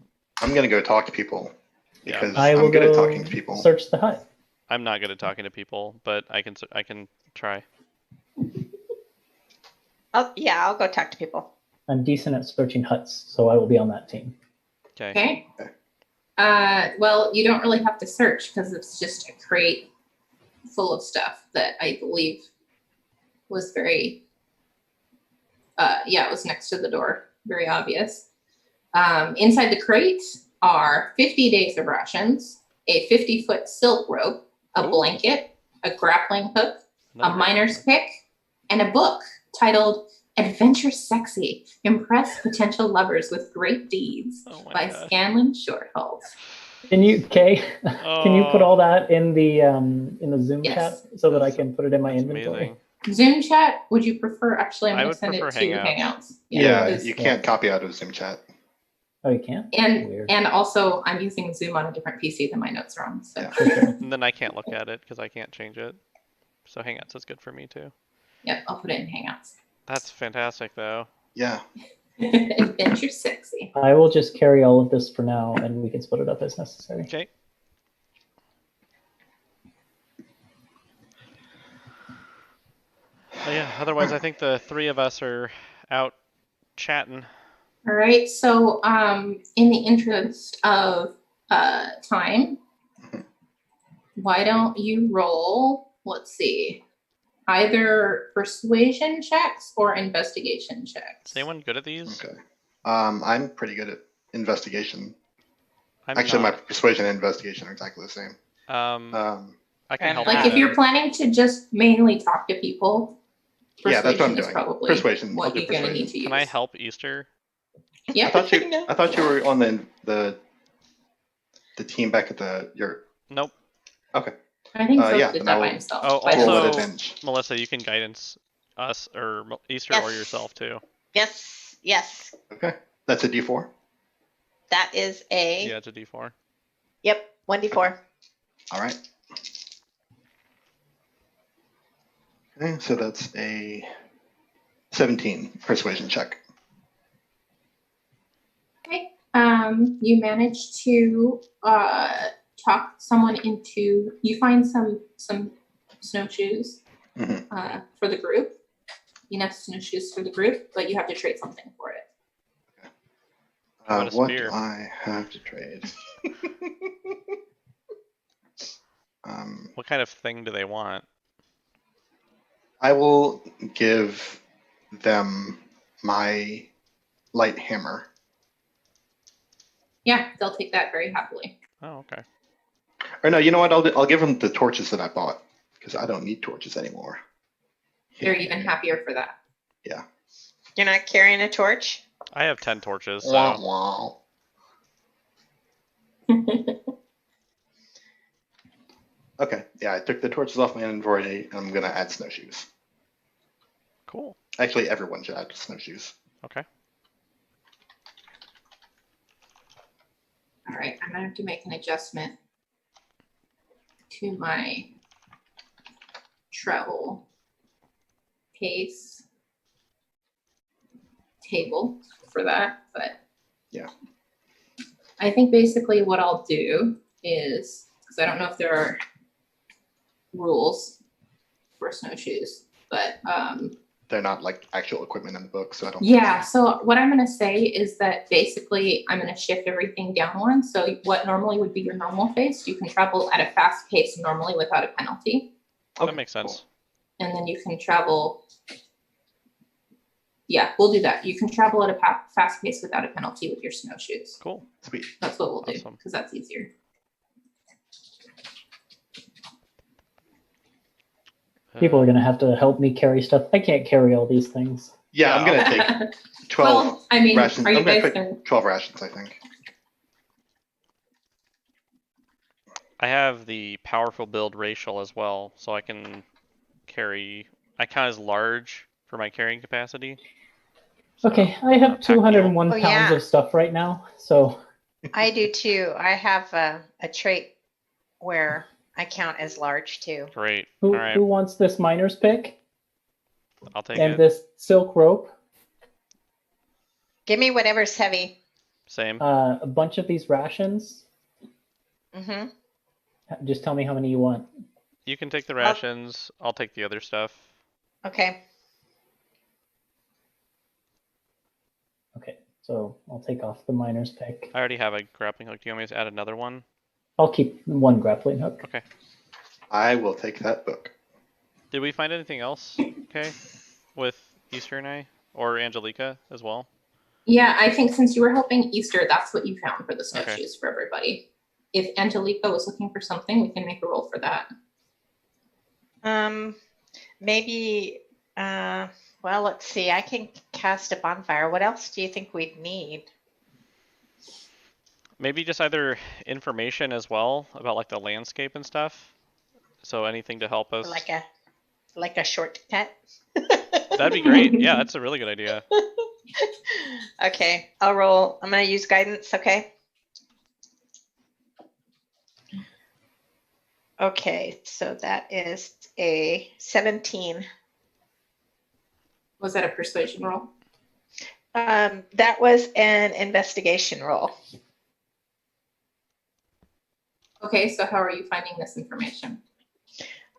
I'm gonna go talk to people Yeah. because I will I'm good at go talking to people. search the hut. I'm not good at talking to people, but I can try. I'll go talk to people. I'm decent at searching huts, so I will be on that team. Okay. Okay. Well, you don't really have to search because it's just a crate full of stuff that I believe was very, it was next to the door, very obvious. Inside the crate are 50 days of rations, a 50-foot silk rope, a Ooh. blanket, a grappling hook, a Another miner's grappling pick, and a book titled Adventure Sexy, Impress Potential Lovers with Great Deeds hook. Oh my by god. Scanlan Shorthalls. Can you, Kay? Can you put Oh, all that in the Zoom Yes. chat so that I That's- can put it in my that's inventory? amazing. Zoom chat, would you prefer? Actually, I'm I going to would send it prefer to Hangouts. Hangouts. Yeah, it's- you can't copy out of Zoom chat. Oh, you can't? And Weird. and also, I'm using Zoom on a different PC than my notes are on. So Yeah. For sure. And then I can't look at it because I can't change it. So Hangouts is good for me too. yep, I'll put it in Hangouts. That's fantastic though. Yeah. Adventure sexy. I will just carry all of this for now, and we can split it up as necessary. Okay. But yeah, otherwise I think the three of us are out chatting. All right. So, in the interest of time, why don't you roll? Let's see, either persuasion checks or investigation checks. Is anyone good at these? Okay. I'm pretty good at investigation. I'm Actually, my not. persuasion and investigation are exactly the same. I can And help. Like with if you're it. planning to just mainly talk to people, Yeah, that's what I'm persuasion is doing. probably Persuasion. I'll what do you're going to need persuasion. to use. Can I help Easter? Yeah. I thought you were on the team back at your. Nope. Okay. I think so yeah, did then that I by will himself. Oh, by roll with also, himself. advantage. Melissa, you can guidance us or Easter or Yes. yourself too. Yes, yes. Okay. That's a D4. That is a, Yeah, it's a D4. yep, 1d4. All right. Okay, so that's a 17 persuasion check. Okay. You manage to talk someone into. You find some snowshoes Mhm. for the group. Enough snowshoes for the group, but you have to trade something for it. How about a What spear? do I have to trade? What kind of thing do they want? I will give them my light hammer. Yeah, they'll take that very happily. Oh, okay. Or no, you know what? I'll give them the torches that I bought because I don't need torches anymore. They're even happier for that. Yeah. You're not carrying a torch? I have 10 torches, Wah, so wah. Okay. Yeah, I took the torches off my inventory and I'm gonna add snowshoes. cool. Actually, everyone should add snowshoes. Okay. All right, I'm gonna have to make an adjustment to my travel case table for that, but Yeah. I think basically what I'll do is, because I don't know if there are rules for snowshoes, but They're not like actual equipment in the book, so I don't. yeah, so what I'm gonna say is that basically I'm gonna shift everything down one. So what normally would be your normal pace, you can travel at a fast pace normally without a penalty. Okay, That makes sense. And then you can travel. Yeah, we'll do that. You can travel at a fast pace without a penalty with your snowshoes. Cool. Sweet. That's what we'll do Awesome. because that's easier. People are going to have to help me carry stuff. I can't carry all these things. Yeah, I'm gonna well, take 12 I mean, rations. are you I'm gonna guys take gonna? 12 rations, I think. I have the powerful build racial as well, so I can carry. I count as large for my carrying capacity. So, Okay, I have pack mule. 201 Oh, pounds yeah. of stuff right now, so I do too. I have a trait where I count as large too. Great. who, All right, who wants this miner's pick I'll take and it. this silk rope? Give me whatever's heavy. Same. A bunch of these rations. Mm-hmm. Just tell me how many you want. You can take the rations. I'll take the other stuff. Okay. Okay, so I'll take off the miner's pick. I already have a grappling hook. Do you want me to add another one? I'll keep one grappling hook. Okay. I will take that book. Did we find anything else? Okay. With Easter and I, or Angelica as well. Yeah, I think since you were helping Easter, that's what you found for the Okay. snowshoes for everybody. If Angelica was looking for something, we can make a roll for that. Maybe, well, let's see. I can cast a bonfire. What else do you think we'd need? Maybe just either information as well about like the landscape and stuff. So anything to help us. like a shortcut? That'd be great. Yeah, that's a really good idea. Okay, I'll roll. I'm going to use guidance. Okay. Okay, so that is a 17. Was that a persuasion roll? That was an investigation roll. Okay, so how are you finding this information?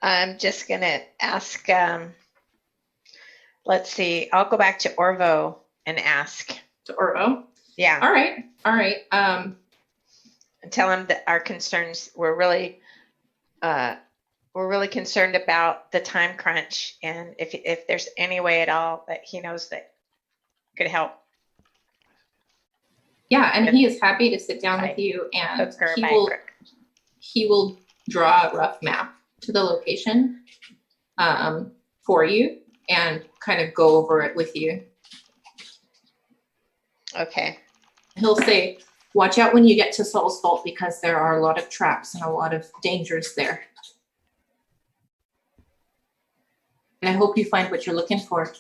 I'm just going to ask, let's see, I'll go back to Orvo and ask. To Orvo? Yeah, All right. All right. and tell him that our concerns were really concerned about the time crunch, and if there's any way at all that he knows that could help. Yeah, and he is happy to sit down with you, and Hooker he by will crook. he will draw a rough map to the location for you and kind of go over it with you. Okay. He'll say, watch out when you get to Saul's Vault because there are a lot of traps and a lot of dangers there. And I hope you find what you're looking for.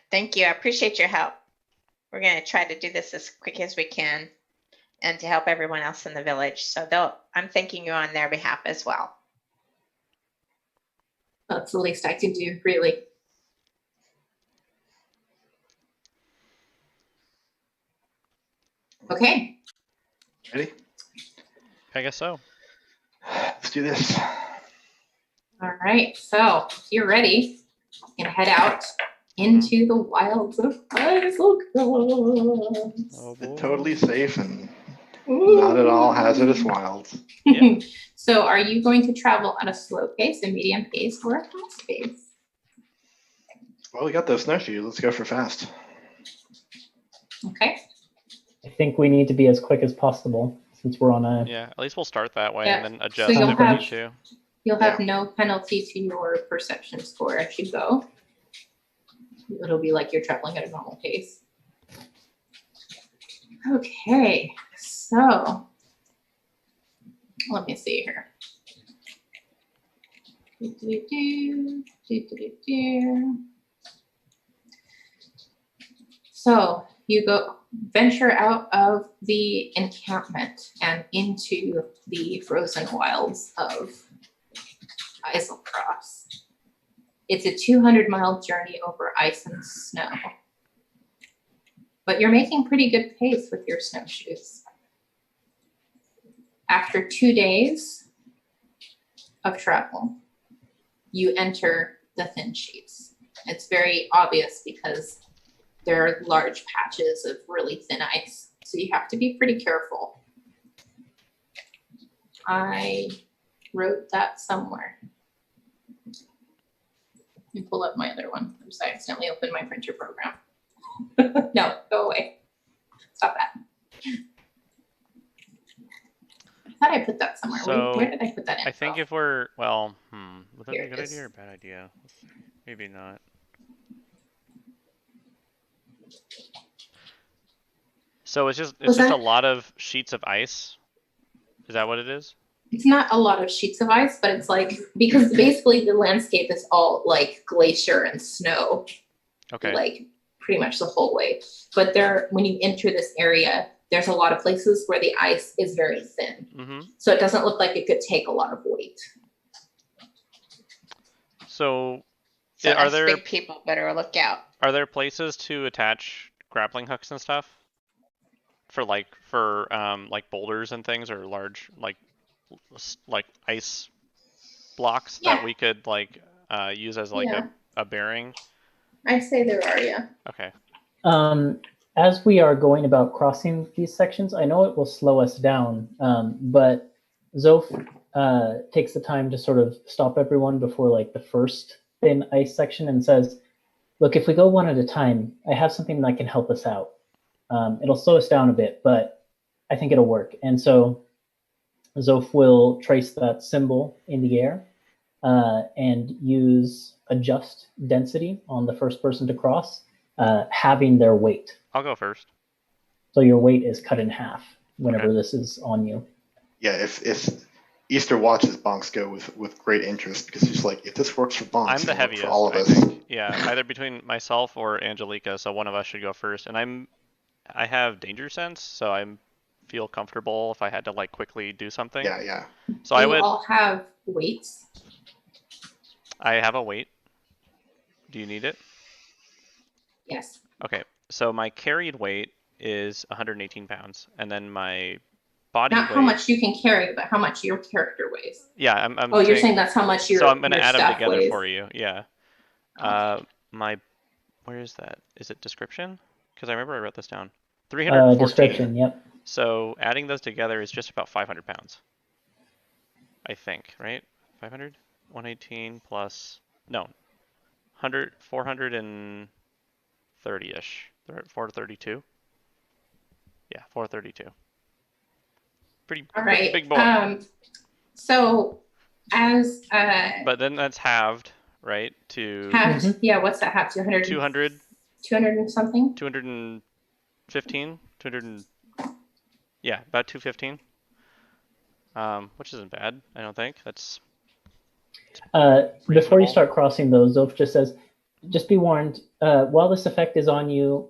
Thank you. I appreciate your help. We're going to try to do this as quick as we can and to help everyone else in the village. So I'm thanking you on their behalf as well. That's the least I can do, really. Okay. Ready? I guess so. Let's do this. All right. So if you're ready, you're going to head out into the wilds of Eiselcross. Oh, boy. Totally safe and not at all hazardous wilds. Yeah. So are you going to travel at a slow pace, a medium pace, or a fast pace? Well, we got those snowshoes. Let's go for fast. Okay. I think we need to be as quick as possible since we're on a. Yeah, at least we'll start that way Yeah, and then adjust you'll if we have- need to. You'll have no penalty to your perception score as you go. It'll be like you're traveling at a normal pace. Okay, so let me see here. So you venture out of the encampment and into the frozen wilds of Eiselcross. It's a 200-mile journey over ice and snow. But you're making pretty good pace with your snowshoes. After 2 days of travel, you enter the thin sheets. It's very obvious because there are large patches of really thin ice, so you have to be pretty careful. I wrote that somewhere. Let me pull up my other one. I'm sorry, I accidentally opened my printer program. No, go away. Stop that. I thought I put that somewhere. So, Where did I put that in? I think if we're, well, would that be Here a it good is. idea or a bad idea? Maybe not. So it's just a lot of sheets of ice. Is that what it is? It's not a lot of sheets of ice, but it's like, because basically the landscape is all like glacier and snow. Okay. Like pretty much the whole way. But when you enter this area, there's a lot of places where the ice is very thin. Mm-hmm. So it doesn't look like it could take a lot of weight. So So are us there big people better look out. Are there places to attach grappling hooks and stuff? For like boulders and things, or large like ice blocks that we could use as a bearing? I'd say there are, yeah. Okay. As we are going about crossing these sections, I know it will slow us down, but Zoph takes the time to sort of stop everyone before like the first thin ice section and says, look, if we go one at a time, I have something that can help us out. It'll slow us down a bit, but I think it'll work. And so Zoph will trace that symbol in the air and use adjust density on the first person to cross, halving their weight. I'll go first. So your weight is cut in half whenever this is on you. Yeah, if Easter watches Bonks go with great interest because he's like, if this works for Bonks, I'm the it'll work heaviest, for all of I us. think. Yeah, either between myself or Angelica, so one of us should go first. And I have danger sense, so I feel comfortable if I had to like quickly do something. Yeah. So Do I you would. all have weights? I have a weight. Do you need it? Yes. Okay. So my carried weight is 118 pounds, and then my body Not weight. how much you can carry, but how much your character weighs. Yeah, I'm Oh, you're saying that's how much so I'm gonna your add them stuff together weighs. for you. Yeah. Okay. Where is that? Is it description? Because I remember I wrote this down. 314. Description, yep. So adding those together is just about 500 pounds. I think, right? 500? 118 plus, no, 100, 430-ish. 432? Yeah, 432. Pretty All right. big boy. So as But then that's halved, right? To Mhm. yeah, what's that have to 100 200, 200 and something? 215, 200 and, yeah, about 215. Which isn't bad, I don't think. That's Before you reasonable. start crossing those, Zoph just says, just be warned, while this effect is on you,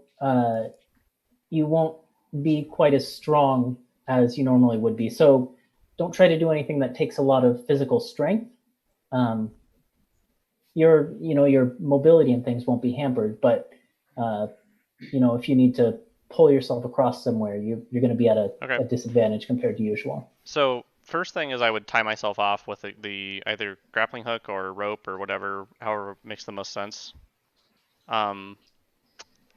you won't be quite as strong as you normally would be. So don't try to do anything that takes a lot of physical strength. Your mobility and things won't be hampered, but if you need to pull yourself across somewhere, you're going to be at a disadvantage compared to usual. So first thing is I would tie myself off with the either grappling hook or rope or whatever, however makes the most sense.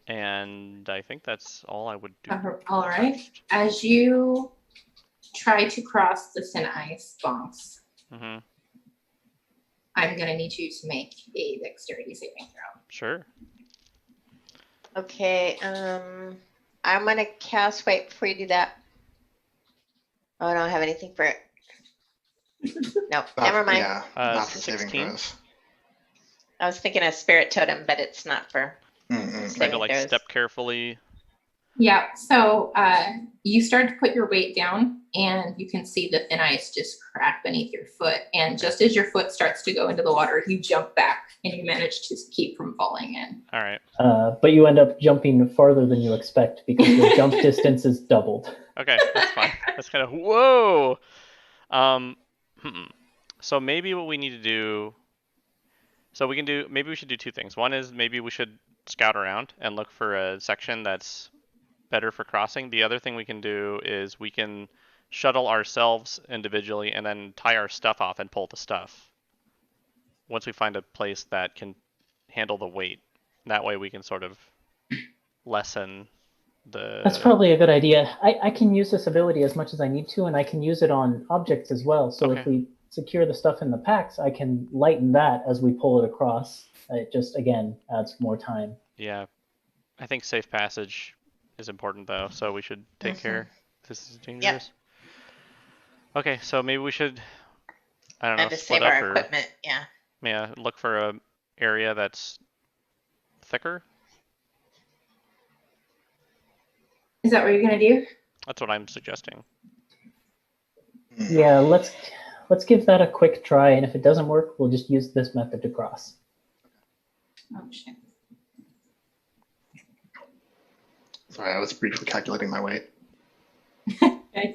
And I think that's all I would do. All right. First. As you try to cross the thin ice, Bonks, Mm-hmm. I'm gonna need you to make a dexterity saving throw. Sure. Okay, I'm gonna cast, wait, before you do that. Oh, I don't have anything for it. No, never mind. Yeah, not for 16? saving throws. I was thinking of spirit totem, but it's not for Mm-mm. Trying to saving like throws. step carefully. Yeah, so you start to put your weight down and you can see the thin ice just crack beneath your foot. And just as your foot starts to go into the water, you jump back and you manage to keep from falling in. All right. But you end up jumping farther than you expect because your jump distance is doubled. Okay, that's fine. That's kind of whoa. So maybe what we need to do. So maybe we should do two things. One is maybe we should scout around and look for a section that's better for crossing. The other thing we can do is we can shuttle ourselves individually and then tie our stuff off and pull the stuff. Once we find a place that can handle the weight, that way we can sort of lessen the. That's probably a good idea. I can use this ability as much as I need to, and I can use it on objects as well. So if we secure the stuff in the packs, I can lighten that as we pull it across. It just, again, adds more time. Yeah. I think safe passage is important, though, so we should take care. This is dangerous. Yep. Okay, so maybe we should, I don't know, And to split save up our equipment, yeah. Yeah, look for a area that's thicker. Is that what you're gonna do? That's what I'm suggesting. Yeah, let's give that a quick try, and if it doesn't work, we'll just use this method to cross. Oh shit. Sorry, I was briefly calculating my weight.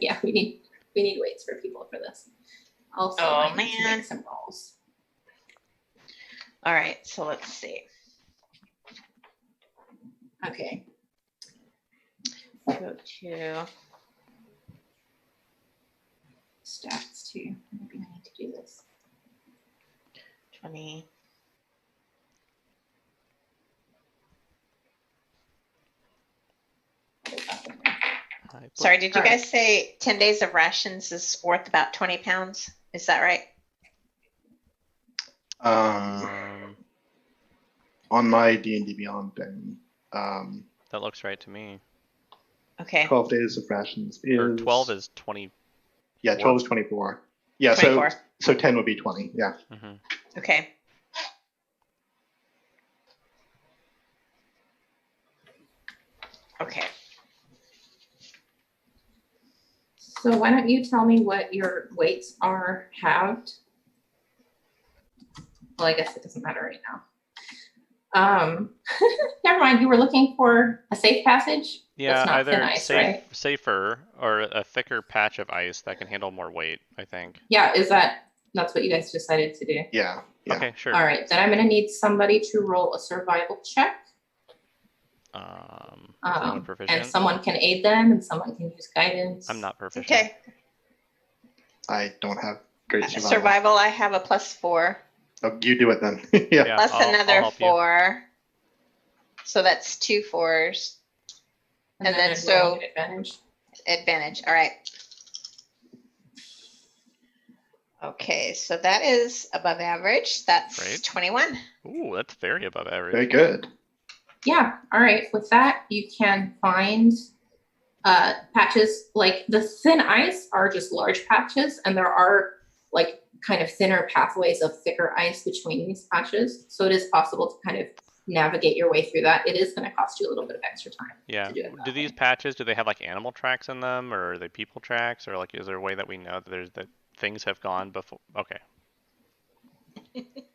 Yeah, we need weights for people for this. Also, Oh, I need to man. make some rolls. All right, so let's see. Okay. Go to Stats too. Maybe I need to do this. 20. Sorry, did you guys say 10 days of rations is worth about 20 pounds? Is that right? On my D&D Beyond thing, that looks right to me. Okay. 12 days of rations is... Or 12 is 20. Yeah, 12 is 24. Yeah, 24. So 10 would be 20, yeah. Mm-hmm. Okay. Okay. So why don't you tell me what your weights are halved? Well, I guess it doesn't matter right now. Never mind. You were looking for a safe passage? Yeah, That's not thin either ice, right? safer or a thicker patch of ice that can handle more weight, I think. Yeah, that's what you guys decided to do? Yeah. Yeah. Okay, sure. All right, then I'm gonna need somebody to roll a survival check. Is anyone proficient? And someone can aid them and someone can use guidance. I'm not proficient. Okay. I don't have great survival. Survival, I have a +4. Oh, you do it then. Yeah. Yeah, Plus I'll another help you. 4. So that's 2 4s. And then I'm so- rolling at advantage. Advantage. All right. Okay, so that is above average. That's Great. 21. Ooh, that's very above average. Very good. Yeah, all right. With that, you can find patches. Like the thin ice are just large patches, and there are like kind of thinner pathways of thicker ice between these patches. So it is possible to kind of navigate your way through that. It is going to cost you a little bit of extra time. Yeah. To do it that Do these way. patches, do they have like animal tracks in them, or are they people tracks, or like is there a way that we know that things have gone before? Okay.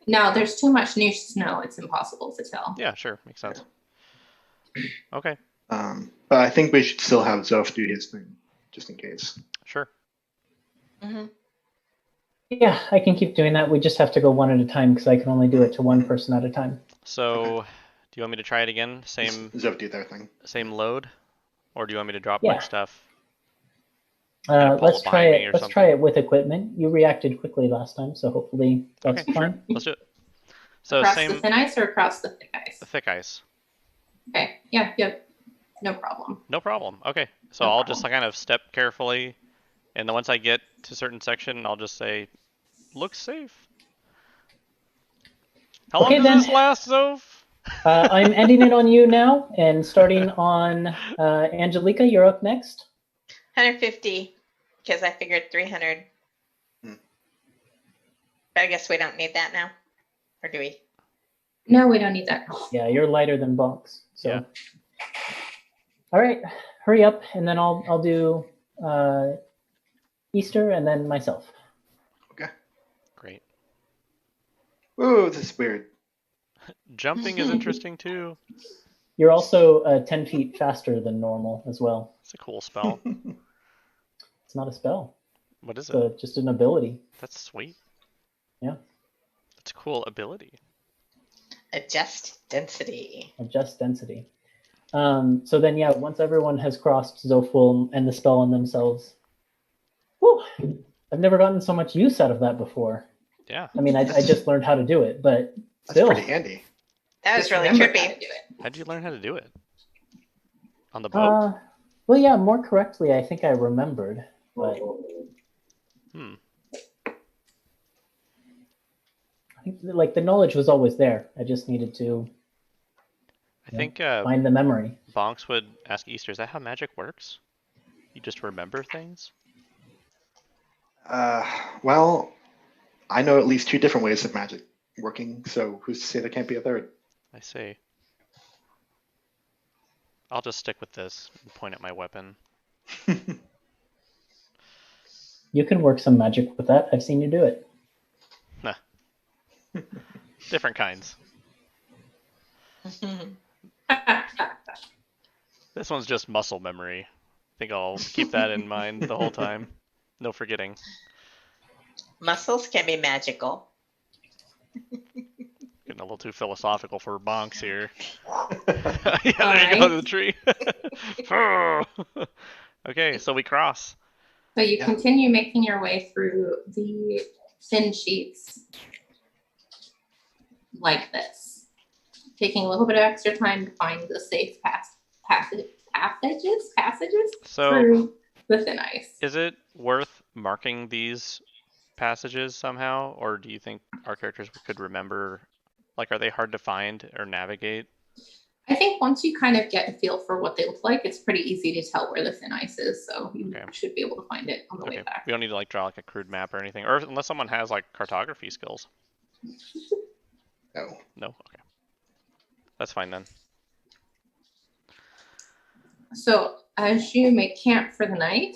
No, there's too much new snow. It's impossible to tell. Yeah, sure, makes sense. Okay, But I think we should still have Zoph do his thing, just in case. sure. Hmm. Yeah, I can keep doing that. We just have to go one at a time because I can only do it to one person at a time. So, do you want me to try it again? Same Zoph do their thing. same load, or do you want me to drop Yeah. like stuff? Kinda pull Let's it try behind me it. or Let's try something. it with equipment. You reacted quickly last time, so hopefully that's Okay, fine. Let's do it. So Across same the thin ice or across the thick ice? thick ice. Okay. Yeah. Yep. No problem. No problem. Okay, so No I'll just problem. kind of step carefully, and then once I get to a certain section, I'll just say, "Looks safe." How Okay, long does then. this last, Zoph? I'm ending it on you now, and starting on Angelica. You're up next. 150, because I figured 300. Hmm. But I guess we don't need that now. Or do we? No, we don't need that. Yeah, you're lighter than Bonks. So, Yeah. all right, hurry up, and then I'll do Easter and then myself. Great. Ooh, this is weird. Jumping is interesting too. You're also 10 feet faster than normal as well. It's a cool spell. It's not a spell. What is It's it? just an ability. That's sweet. Yeah. It's a cool ability. Adjust density. Adjust density. So then, yeah, once everyone has crossed, Zoph will end the spell on themselves. Whew, I've never gotten so much use out of that before. Yeah. I mean, I just learned how to do it, but That's still. pretty handy. That was Just really remember how trippy. to do it. How'd you learn how to do it? On the boat? Well, yeah, more correctly, I think I remembered, but Hmm. I think like the knowledge was always there. I just needed to I think find the memory. Bonks would ask Easter, is that how magic works? You just remember things? Well, I know at least two different ways of magic working, so who's to say there can't be a third? I see. I'll just stick with this and point at my weapon. You can work some magic with that. I've seen you do it. Different kinds. This one's just muscle memory. I think I'll keep that in mind the whole time. No forgetting. Muscles can be magical. Getting a little too philosophical for Bonks here. All Yeah, there you go, the tree. Okay, so we cross. So you Yeah. continue making your way through the thin sheets like this, taking a little bit of extra time to find the safe passages So, through the thin ice. is it worth marking these passages somehow, or do you think our characters could remember? Like, are they hard to find or navigate? I think once you kind of get a feel for what they look like, it's pretty easy to tell where the thin ice is. So you Okay. should be able to find it on the way Okay, back. we don't need to like draw like a crude map or anything, or unless someone has like cartography skills. No. No, okay, that's fine then. So as you make camp for the night,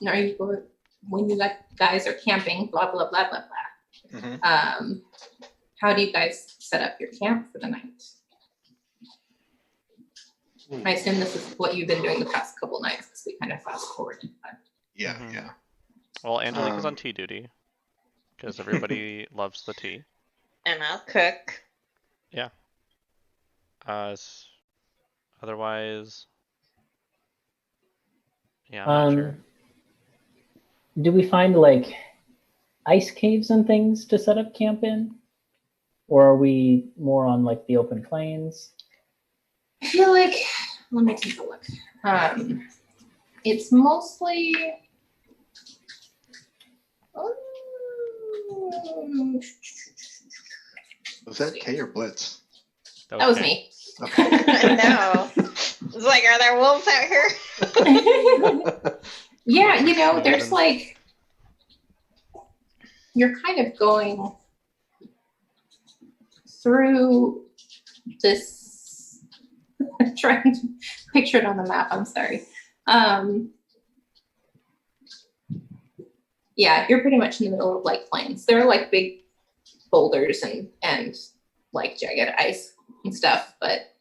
are you going, when you guys are camping, blah, blah, blah, blah, blah. Mhm. How do you guys set up your camp for the night? I assume this is what you've been doing the past couple nights, because we kind of fast forwarded. Yeah, Mhm. yeah. Well, Angelique is on Um, tea duty because everybody loves the tea. And I'll cook. Otherwise, yeah, I'm not sure. Do we find like ice caves and things to set up camp in? Or are we more on like the open plains? I feel like, let me take a look. It's mostly. Was that K or Blitz? That was Okay. me. Okay. I know. It's like, are there wolves out here? Yeah, you know, there's Moving. like, you're kind of going through this, trying to picture it on the map, I'm sorry. Yeah, you're pretty much in the middle of like plains. There are like big boulders and like jagged ice and stuff, but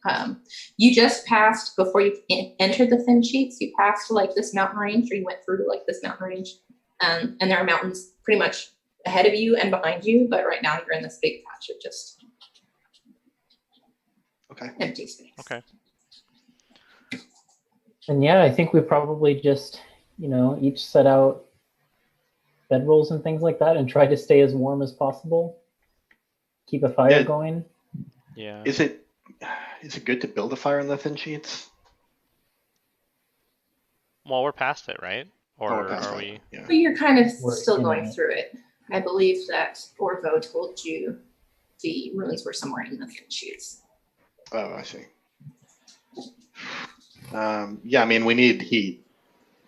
you just passed, before you entered the thin sheets, you passed like this mountain range, or you went through like this mountain range, and there are mountains pretty much ahead of you and behind you, but right now you're in this big patch of just Okay. empty space. Okay. And yeah, I think we probably just, each set out bedrolls and things like that and try to stay as warm as possible. Keep a fire Yeah. going. Yeah. Is it good to build a fire in the thin sheets? Well, we're past it, right? Or Oh, we're past are that. we? Yeah. But you're kind of We're still in going it. through it. I believe that Orvo told you the ruins were somewhere in the thin sheets. Oh, I see. Yeah, I mean, we need heat,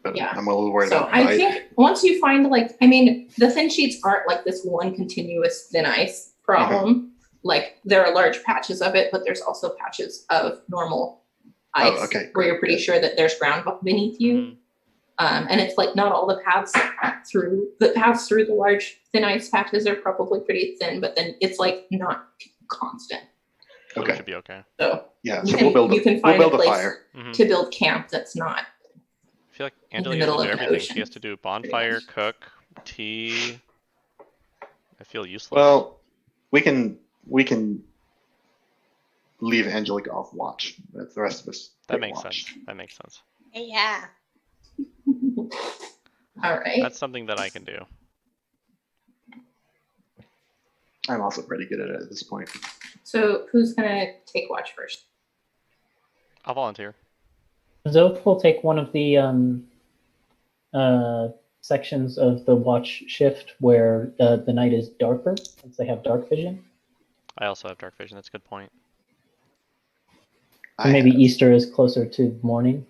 but Yeah. I'm a little worried So about I height. think once you find the thin sheets aren't like this one continuous thin ice problem. Like there are large patches of it, but there's also patches of normal ice Oh, okay, where great, you're pretty good. sure that there's ground beneath you. Mhm. And it's like not all the paths through the large thin ice patches are probably pretty thin, but then it's like not constant. So we Okay. should be okay. So Yeah, you so can, we'll build you can we'll find build a a place fire. Mhm. to build camp that's not. I feel like in the Angelique has middle to do of an everything. ocean, She has to do bonfire, cook, tea. I feel useless. Well, we can leave Angelica off watch. The rest of us that take makes watch. sense. That makes sense. Yeah. All right. That's something that I can do. I'm also pretty good at it at this point. So who's gonna take watch first? I'll volunteer. Zoth will take one of the sections of the watch shift where the night is darker, since they have dark vision. I also have dark vision. That's a good point. So maybe Easter is closer to morning.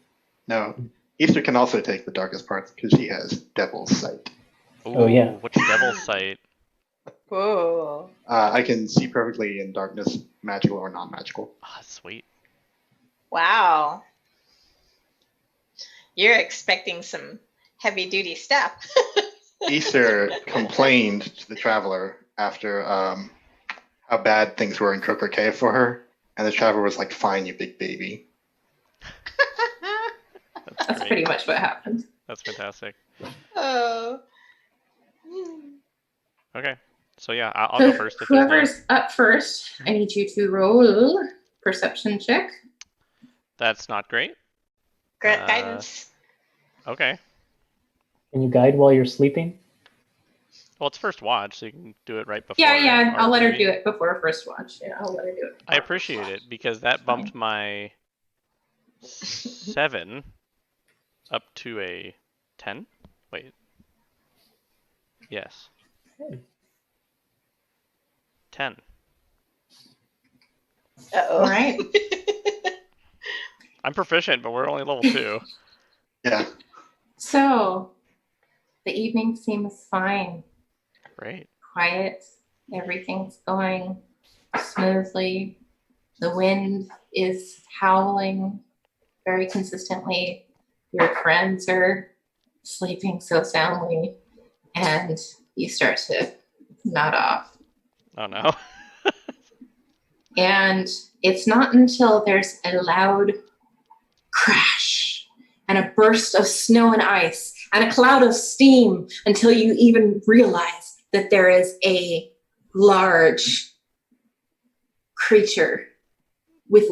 No, Easter can also take the darkest parts because she has devil's sight. Ooh, Oh, yeah. What's devil's sight? Whoa. I can see perfectly in darkness, magical or non-magical. Ah, sweet. Wow. You're expecting some heavy duty stuff. Easter complained to the traveler after how bad things were in Croker Cave for her, and the traveler was like, "Fine, you big baby." That's Great. pretty much what happened. That's fantastic. Oh. Okay. So yeah, I'll So go first. If there's no... whoever's up first, I need you to roll perception check. That's not great. Guidance. Okay. Can you guide while you're sleeping? Well, it's first watch, so you can do it right before. Yeah, our I'll let her meeting. do it before first watch. Yeah, I'll let her do it. I appreciate it because that bumped my 7 up to a 10. Wait. Yes. Okay. 10. Uh-oh. All right. I'm proficient, but we're only level 2. Yeah. So the evening seems fine, Great. quiet. Everything's going smoothly. The wind is howling very consistently. Your friends are sleeping so soundly, and you start to nod off. Oh no. And it's not until there's a loud crash and a burst of snow and ice and a cloud of steam until you even realize that there is a large creature with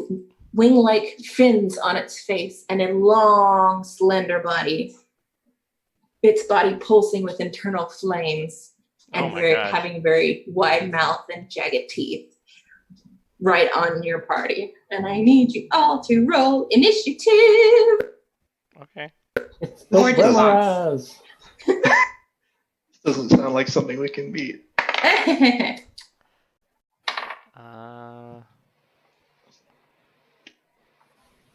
wing-like fins on its face and a long, slender body. Its body pulsing with internal flames and Oh my gosh. having very wide mouth and jagged teeth. Right on your party. And I need you all to roll initiative. Okay. It's Or the just Remoras. Doesn't sound like something we can beat.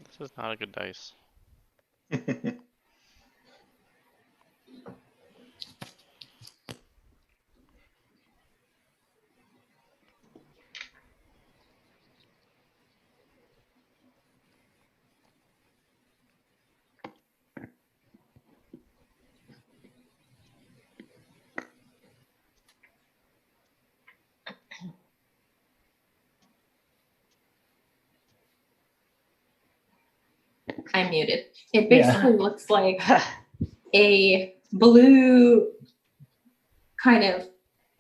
This is not a good dice. I'm muted. It Yeah. basically looks like a blue kind of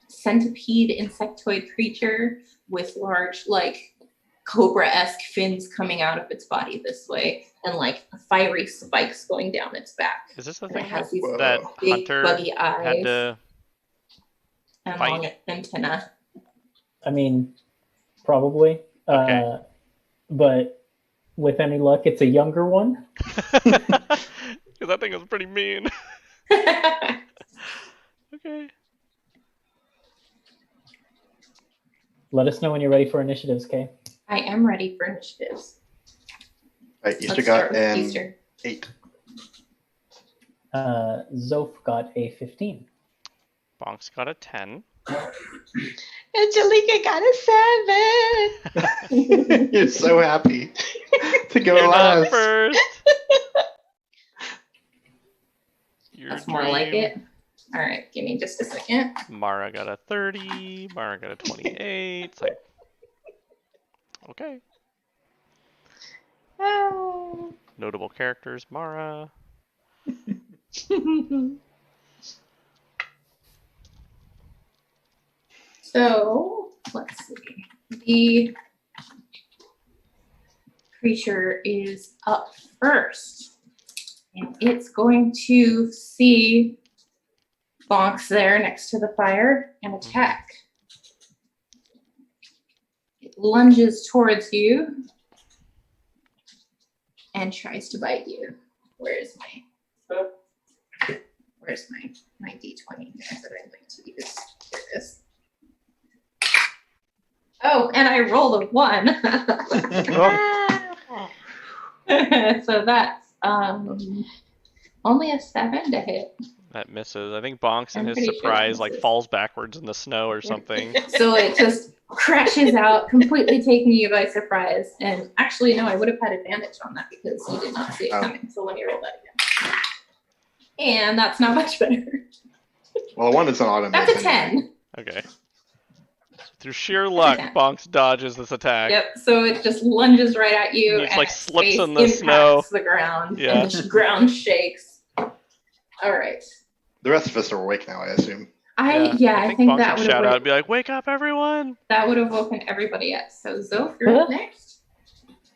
centipede insectoid creature with large, like, cobra-esque fins coming out of its body this way and like fiery spikes going down its back. Is this the And it thing has these that big Hunter buggy had eyes to and fight? long antenna. I mean, probably. Okay. But with any luck, it's a younger one. Because that thing was pretty mean. Okay. Let us know when you're ready for initiatives, Kay. I am ready for initiatives. Right, Easter Let's got start with an Easter. 8. Zoph got a 15. Bonk's got a 10. Angelica got a 7. You're so happy to go You're not last. first. Your That's more like dream. it. All right, give me just a second. Mara got a 30. Mara got a 28. It's like, okay. Oh. Notable characters, Mara. So let's see. The creature is up first, and it's going to see Bonks there next to the fire and attack. It lunges towards you and tries to bite you. Where's my D20 that I'd like to use for this? Oh, and I rolled a 1. So that's only a 7 to hit. That misses. I think Bonks in I'm his pretty sure that surprise like misses. falls backwards in the snow or something. So it just crashes out, completely taking you by surprise. And actually, no, I would have had advantage on that because you did not see it coming. So let me roll that again. And that's not much better. Well, one is an auto That's a miss 10. Okay. Through sheer luck, Okay. Bonks dodges this attack. Yep. So it just lunges right at you, It's and like its slips face in the impacts snow. the ground, Yeah. and the ground shakes. All right. The rest of us are awake now, I assume. I think Bonks that would would shout out have and be like, "Wake up, everyone!" that would have woken everybody up. So Zoph, you're up next.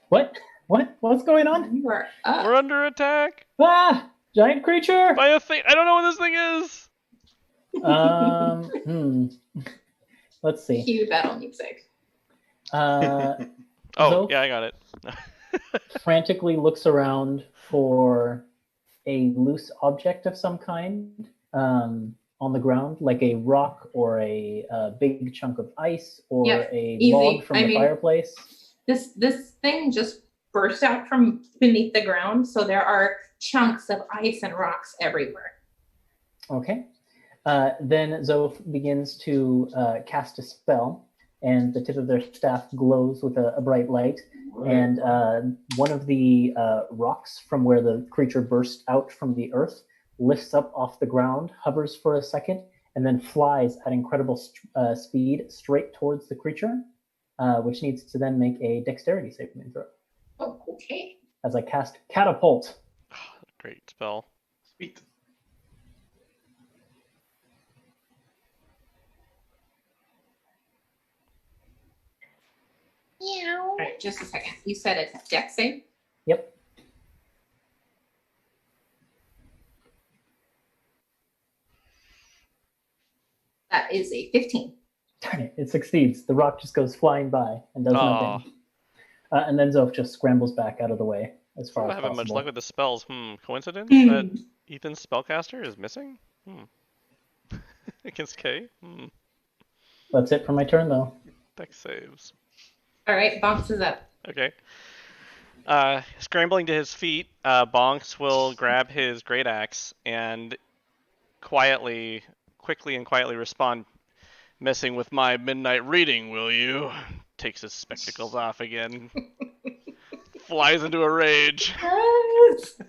What? What's going on? You are up. We're under attack Ah! Giant creature! by a thing. I don't know what this thing is. Let's see. Cue battle music. Oh, Zoph yeah, I got it. frantically looks around for a loose object of some kind on the ground, like a rock or a big chunk of ice or Yep, a easy. log from I the mean- fireplace. This thing just burst out from beneath the ground, so there are chunks of ice and rocks everywhere. Okay. Then Zoph begins to cast a spell, and the tip of their staff glows with a bright light. And one of the rocks from where the creature burst out from the earth lifts up off the ground, hovers for a second, and then flies at incredible speed straight towards the creature, which needs to then make a dexterity saving throw. Oh, okay. As I cast Catapult. Great spell. Sweet. Meow. All right, just a second. You said it's a dex save? Yep. That is a 15. Darn it, it succeeds. The rock just goes flying by and does Aw. nothing. And then Zoph just scrambles back out of the way as far I'm as not having much possible. luck with the spells. Coincidence Hmm. that Ethan's spellcaster is missing? Against K? That's it for my turn, though. Dex saves. All right, Bonks is up. Okay. Scrambling to his feet, Bonks will grab his great axe and quickly and quietly respond, "Messing with my midnight reading, will you?" Takes his spectacles off again. Flies into a rage. Yes.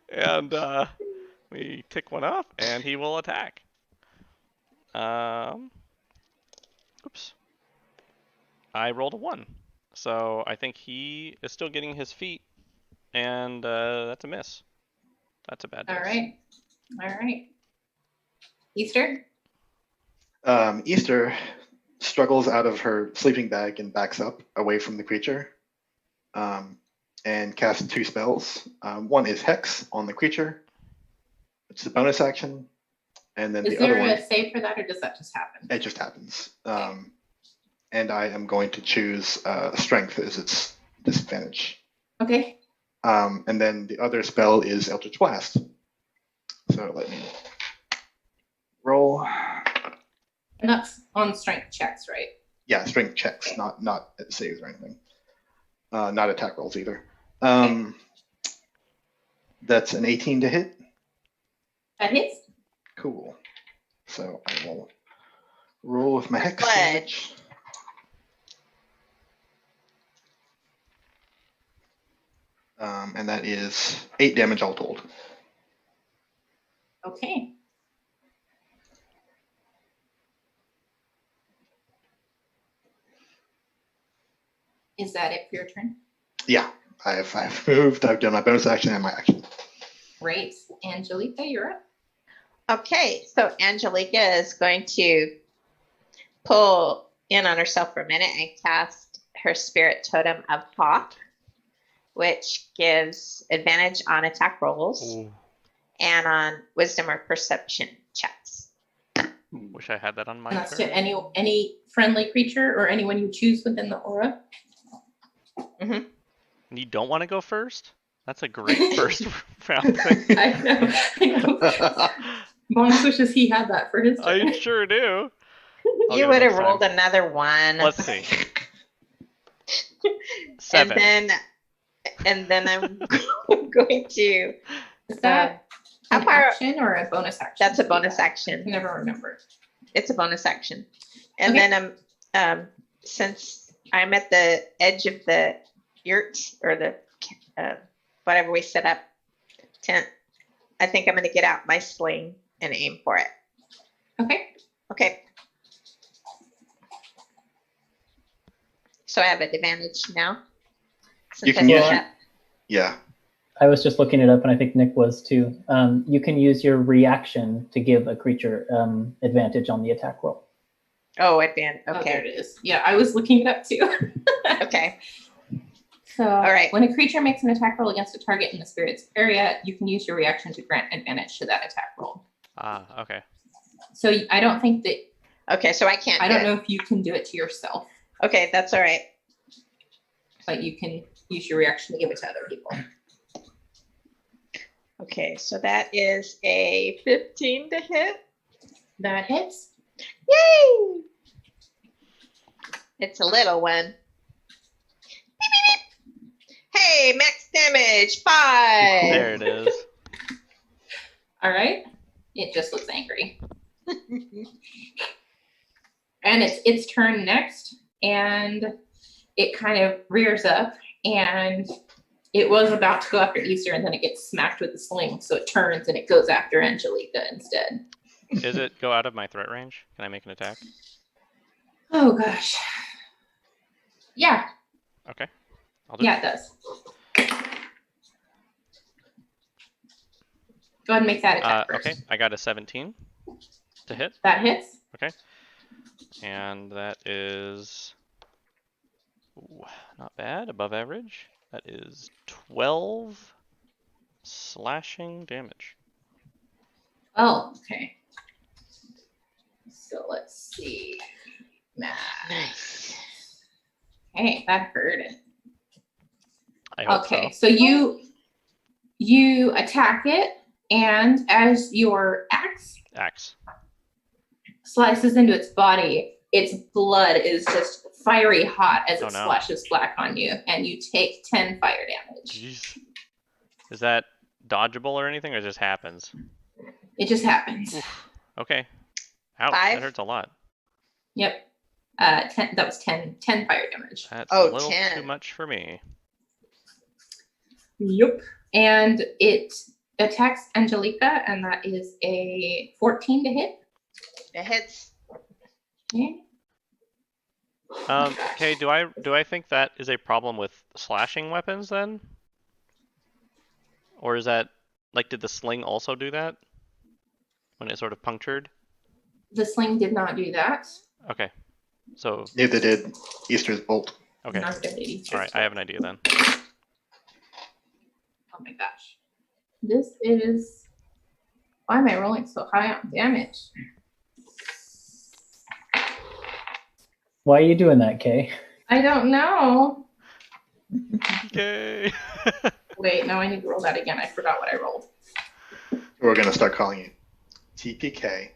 And we tick one off, and he will attack. Oops. I rolled a 1. So I think he is still getting his feet, and that's a miss. That's a bad miss. All right. All right. Easter? Easter struggles out of her sleeping bag and backs up away from the creature, and casts 2 spells. One is Hex on the creature. It's a bonus action, and then Is the other there one, a save for that, or does that just happen? it just happens. And I am going to choose Strength as its disadvantage. Okay. And then the other spell is Eldritch Blast. So let me roll. And that's on strength checks, right? Yeah, strength checks, not saves or anything. Not attack rolls either. That's an 18 to hit. That hits. Cool. So I will roll with my hex What? damage. And that is 8 damage all told. Okay. Is that it for your turn? Yeah, I've moved. I've done my bonus action and my action. Great. Angelica, you're up. Okay, so Angelica is going to pull in on herself for a minute and cast her Spirit Totem of Hawk, which gives advantage on attack rolls Ooh, and on wisdom or perception checks. wish I had that on my And that's turn. to any friendly creature or anyone you choose within the aura. You don't want to go first? That's a great first round thing. I know. Bonus wishes he had that for his turn. I sure do. I'll You go would have next time. rolled another one. Let's see. 7. And then I'm going to. Is that How an far? action or a bonus action? That's a to do bonus that? I action. can never remember. It's a bonus action. And Okay. then since I'm at the edge of the yurt or the whatever we set up tent, I think I'm going to get out my sling and aim for it. Okay. Okay. So I have an advantage now. You Since can I use set your- up. Yeah. I was just looking it up, and I think Nick was too. You can use your reaction to give a creature advantage on the attack roll. Oh, advantage. Oh, there Okay. it is. Yeah, I was looking it up too. Okay. So, right. when a creature makes an attack roll against a target in the spirit's area, you can use your reaction to grant advantage to that attack roll. Ah, okay. So, I don't think that, Okay. So I can't. I do don't it. know if you can do it to yourself, Okay, that's all right. but you can use your reaction to give it to other people. Okay, so that is a 15 to hit. That hits. Yay! It's a little one. Beep, beep, beep. Hey, max damage 5. There it is. All right. It just looks angry. And it's its turn next, and it kind of rears up and It was about to go after Easter, and then it gets smacked with the sling, so it turns and it goes after Angelica instead. Is it go out of my threat range? Can I make an attack? Oh gosh. Yeah, Okay. I'll do yeah, it does. Go ahead and make that attack first. Okay, I got a 17 to hit. That hits. Okay. And that is not bad, above average. That is 12 slashing damage. Oh, okay. So let's see. Math. Nice. Hey, that hurt. I hope Okay, so. so you attack it, and as your axe Axe. slices into its body, its blood is just fiery hot as Oh, it no. splashes black on you, and you take 10 fire damage. Jeez. Is that dodgeable or anything, or it just happens? It just happens. Oof. Okay. Ouch, 5? that hurts a lot. Yep. 10, that was 10 fire damage. That's Oh, a little 10. too much for me. Yep. And it attacks Angelica, and that is a 14 to hit. It hits. Okay. Okay, do I think that is a problem with slashing weapons then? Or is that, like, did the sling also do that? When it sort of punctured? The sling did not do that. Okay. So, Neither did Easter's bolt. okay. Nor did it. Alright, I have an idea then. Oh my gosh. This is. Why am I rolling so high on damage? Why are you doing that, Kay? I don't know. Yay! Wait, no, I need to roll that again. I forgot what I rolled. We're gonna start calling you TPK.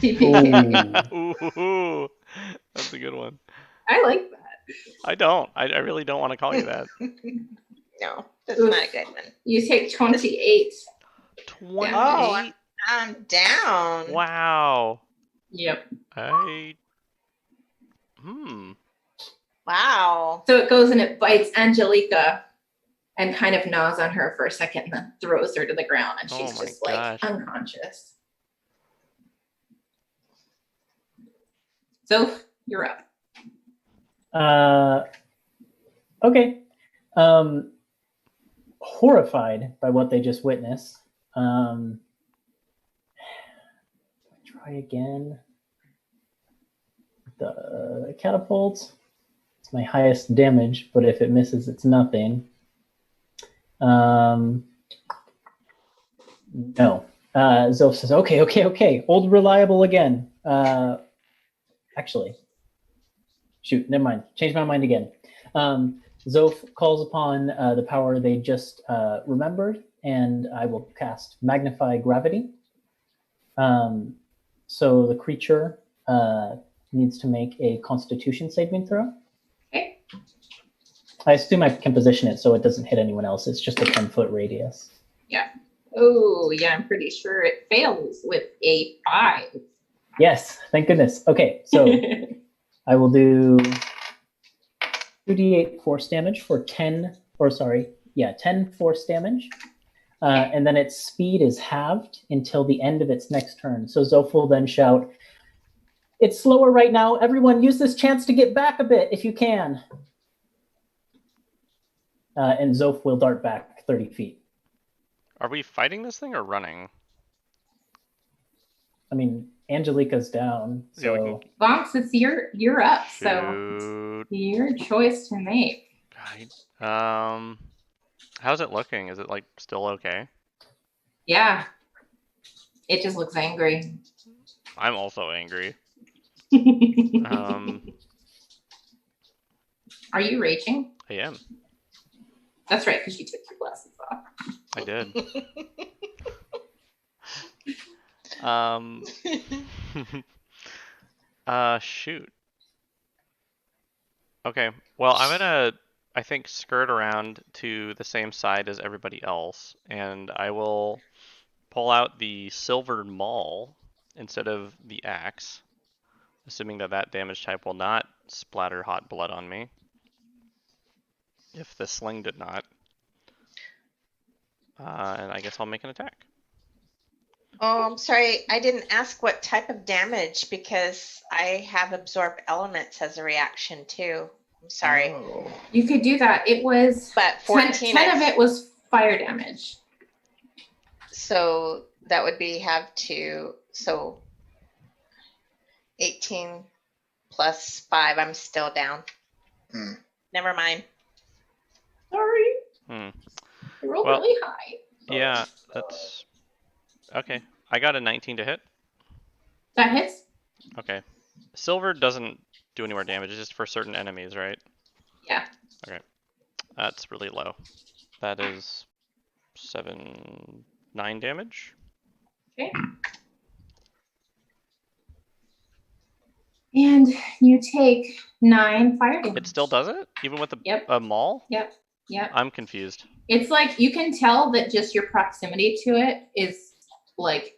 TPK. Ooh, that's a good one. I like that. I don't. I really don't want to call you that. No, that's Oof. not a good one. You take 28. 28? Oh, I'm down. Wow. Yep. Wow. So it goes and it bites Angelica and kind of gnaws on her for a second and then throws her to the ground, and she's Oh my just like gosh. unconscious. So you're up. Okay. Horrified by what they just witnessed. Try again. The catapult. It's my highest damage, but if it misses, it's nothing. No. Zoph says, okay. Old reliable again. Actually, shoot, never mind. Change my mind again. Zoph calls upon the power they just remembered, and I will cast Magnify Gravity. So the creature needs to make a Constitution saving throw. Okay. I assume I can position it so it doesn't hit anyone else. It's just a 10-foot radius. Oh, yeah, I'm pretty sure it fails with a 5. Yes, thank goodness. Okay, so I will do 2d8 force damage for 10 force damage. And then its speed is halved until the end of its next turn. So Zoph will then shout, "It's slower right now. Everyone use this chance to get back a bit if you can." And Zoph will dart back 30 feet. Are we fighting this thing or running? I mean, Angelica's down, Yeah, we so... can- Bonks, it's you're up, so Shoot. your choice to make. God. How's it looking? Is it, like, still okay? Yeah. It just looks angry. I'm also angry. Are you raging? I am. That's right, because you took your glasses off. I did. Shoot. Okay, well, I'm gonna, I think, skirt around to the same side as everybody else, and I will pull out the silver maul instead of the axe, assuming that that damage type will not splatter hot blood on me, if the sling did not. And I guess I'll make an attack. Oh, I'm sorry. I didn't ask what type of damage because I have absorb elements as a reaction too. I'm sorry. Oh. You could do that. It was But 10, 14 10 of it was fire damage. So that would be so 18 plus 5. I'm still down. Hmm. Never mind. Sorry. Hmm. I rolled Well, really high. Yeah, that's okay. I got a 19 to hit. That hits? Okay. Silver doesn't do any more damage. It's just for certain enemies, right? Yeah. Okay. That's really low. That is 9 damage. Okay. And you take 9 fire damage. It still does it? Even with Yep. a maul? Yep. I'm confused. It's like you can tell that just your proximity to it is like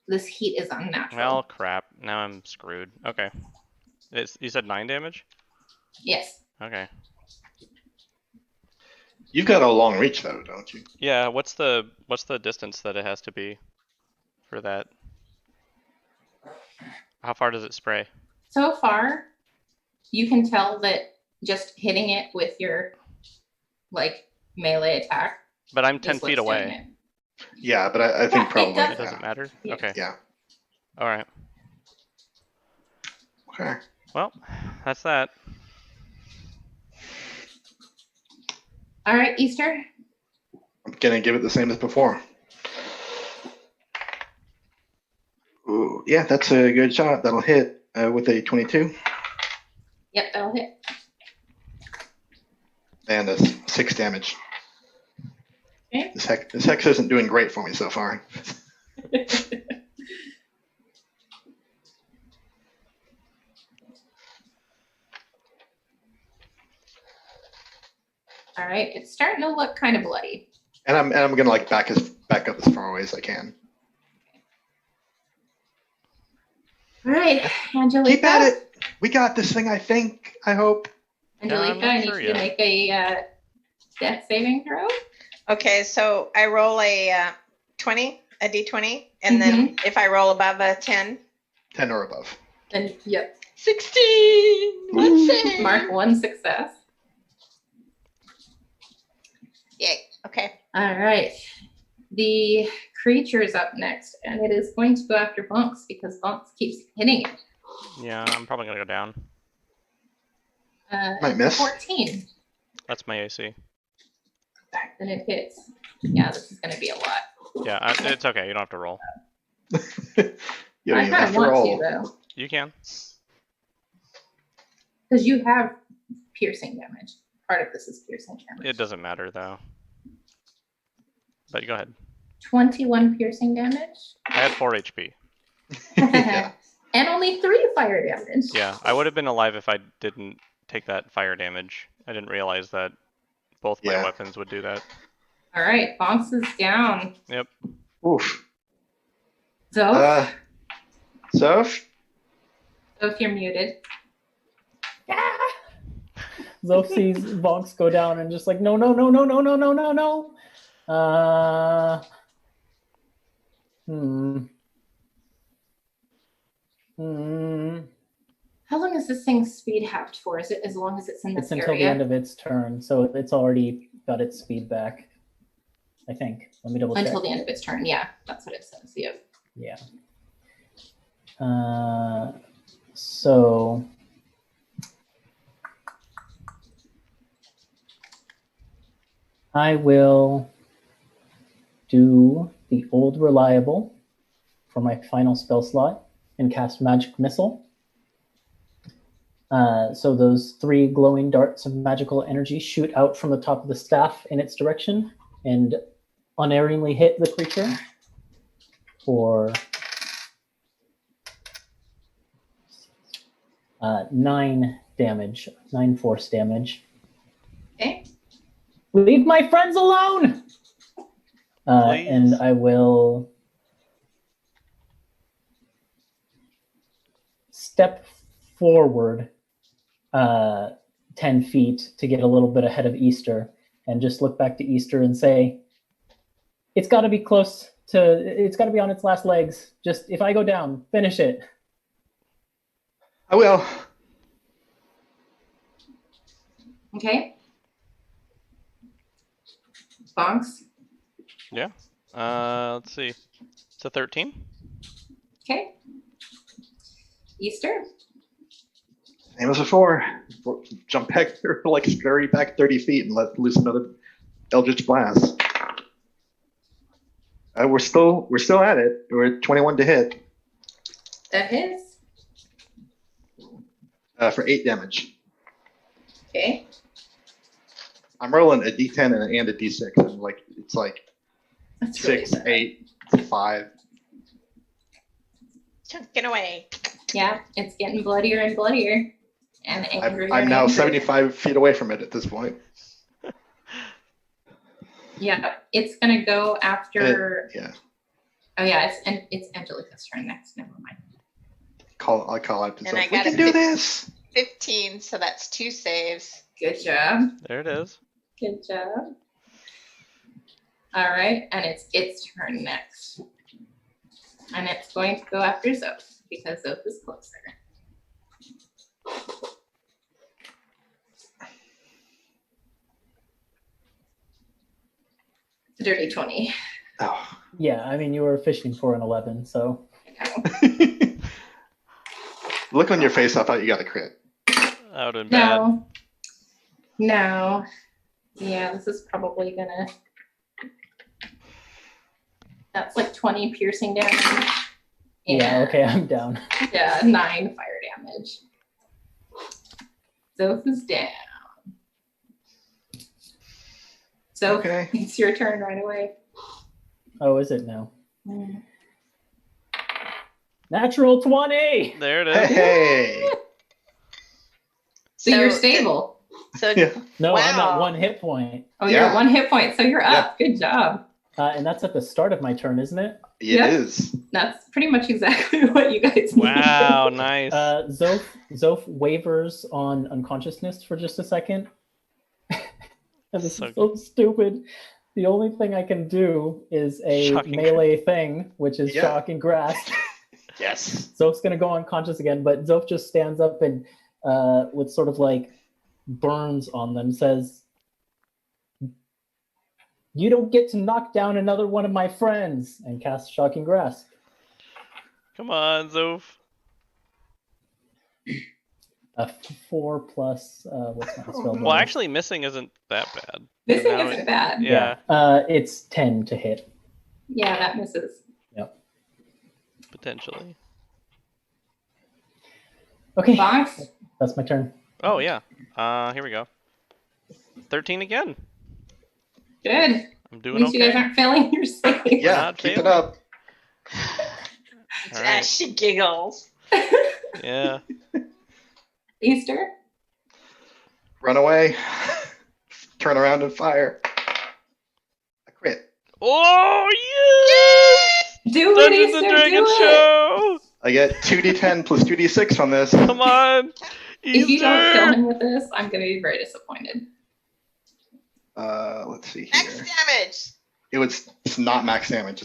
this heat is unnatural. Well, crap. Now I'm screwed. Okay. You said 9 damage? Yes. Okay. You've got a long reach though, don't you? Yeah, what's the distance that it has to be for that? How far does it spray? So far, you can tell that just hitting it with your like melee attack. But I'm is 10 what's feet doing away. it. Yeah, but I think it probably does. It doesn't matter? Yeah. Okay. Yeah. All right. Okay. Well, that's that. All right, Easter. I'm gonna give it the same as before. Ooh, yeah, that's a good shot. That'll hit with a 22 Yep, that'll hit. and a 6 damage. Okay. This hex isn't doing great for me so far. All right, it's starting to look kind of bloody. And I'm gonna like back up as far away as I can. All right, Angelica. Keep at it. We got this thing. I think. I hope. Angelica, not I need sure you to yet. make a death saving throw. Okay, so I roll a 20, a d20, and then if I roll above a 10, 10 or above. And yep, 16. One save. mark 1 success. Yay. Okay. All right, the creature is up next, and it is going to go after Bunks because Bunks keeps hitting it. Yeah, I'm probably gonna go down. Might miss. 14. That's my AC. Then it hits. Yeah, this is going to be a lot. Yeah, it's okay. You don't have to roll. You don't I even kind have of to want roll. to though, You can. because you have piercing damage. Part of this is piercing damage. It doesn't matter though. But go ahead. 21 piercing damage. I had 4 HP. Yeah. And only 3 fire damage. Yeah, I would have been alive if I didn't take that fire damage. I didn't realize that both my Yeah. weapons would do that. All right, Bonks is down. Yep. Oof. Zoe, Soph? if you're muted. Zoe sees Vonks go down and just like, no. How long is this thing speed halved for? Is it as long as it's in this It's until area? the end of its turn, so it's already got its speed back. I think. Let me double check. Until the end of its turn. Yeah, that's what it says. Yep. Yeah. So I will do the old reliable for my final spell slot and cast Magic Missile. So those 3 glowing darts of magical energy shoot out from the top of the staff in its direction and unerringly hit the creature for 9 damage, 9 force damage. Okay. Leave my friends alone! Please. And I will step forward 10 feet to get a little bit ahead of Easter and just look back to Easter and say, It's got to be close to. It's got to be on its last legs. Just if I go down, finish it. I will. Okay. Bonks. Yeah. Let's see. It's a 13. Okay. Easter. Same as before. Jump back, like scurry back 30 feet and let loose another Eldritch Blast. We're still at it. We're at 21 to hit That hits. for 8 damage. Okay. I'm rolling a D10 and a D6. I'm like it's like That's really 6, bad. 8, 5. Chunking away. Yeah, it's getting bloodier and bloodier. And angrier. I'm and now angrier. 75 feet away from it at this point. Yeah, it's gonna go after. Yeah. Oh yeah, it's Angelica's turn next. Never mind. I call out to And I myself. We got can a do fif- this. 15, so that's 2 saves. Good job. There it is. Good job. All right, and it's its turn next, and it's going to go after Zoph because Zoph is closer. Dirty 20. Oh. Yeah, I mean you were fishing for an 11, so Look on your face. I thought you got a crit. That would have been bad. No. No. Yeah, this is probably gonna. That's like 20 piercing damage. yeah, And, okay, I'm down. Yeah, 9 fire damage. Zoph is down. So Okay. it's your turn right away. Oh, is it now? Natural 20. There it is. Hey. So you're stable. So Yeah. No, I'm at Wow. 1 hit point. Oh, you're Yeah. at 1 hit point, so you're up. Good job. And that's at the start of my turn, isn't it? It Yeah. is. That's pretty much exactly what you guys need. Wow, nice. Zoph wavers on unconsciousness for just a second. And this So is so stupid. The only thing I can do is a Shocking. melee thing, which is Yeah. shock and grasp. Yes. Zoph's gonna go unconscious again, but Zoph just stands up and with sort of like burns on them, says, "You don't get to knock down another one of my friends," and casts shocking grasp. Come on, Zoph. A 4 plus what's my spell? Well, bonus? actually, missing isn't that bad. This thing Now isn't bad. Yeah, It's 10 to hit. Yeah, that misses. potentially. Okay, Box. that's my turn. Oh, yeah. Here we go. 13 again. Good. At I'm doing least you guys okay. aren't failing your save. Yeah. Not Keep it failing. up. All right. she giggles. Yeah. Easter. Run away. Turn around and fire. A crit. Oh, yes! Do it, Dungeons Easter. and Do Dragons it. show! I get 2d10 plus 2d6 from this. Come on! If you don't kill Easter! him with this, I'm going to be very disappointed. Let's see Max here. damage. It's not max damage.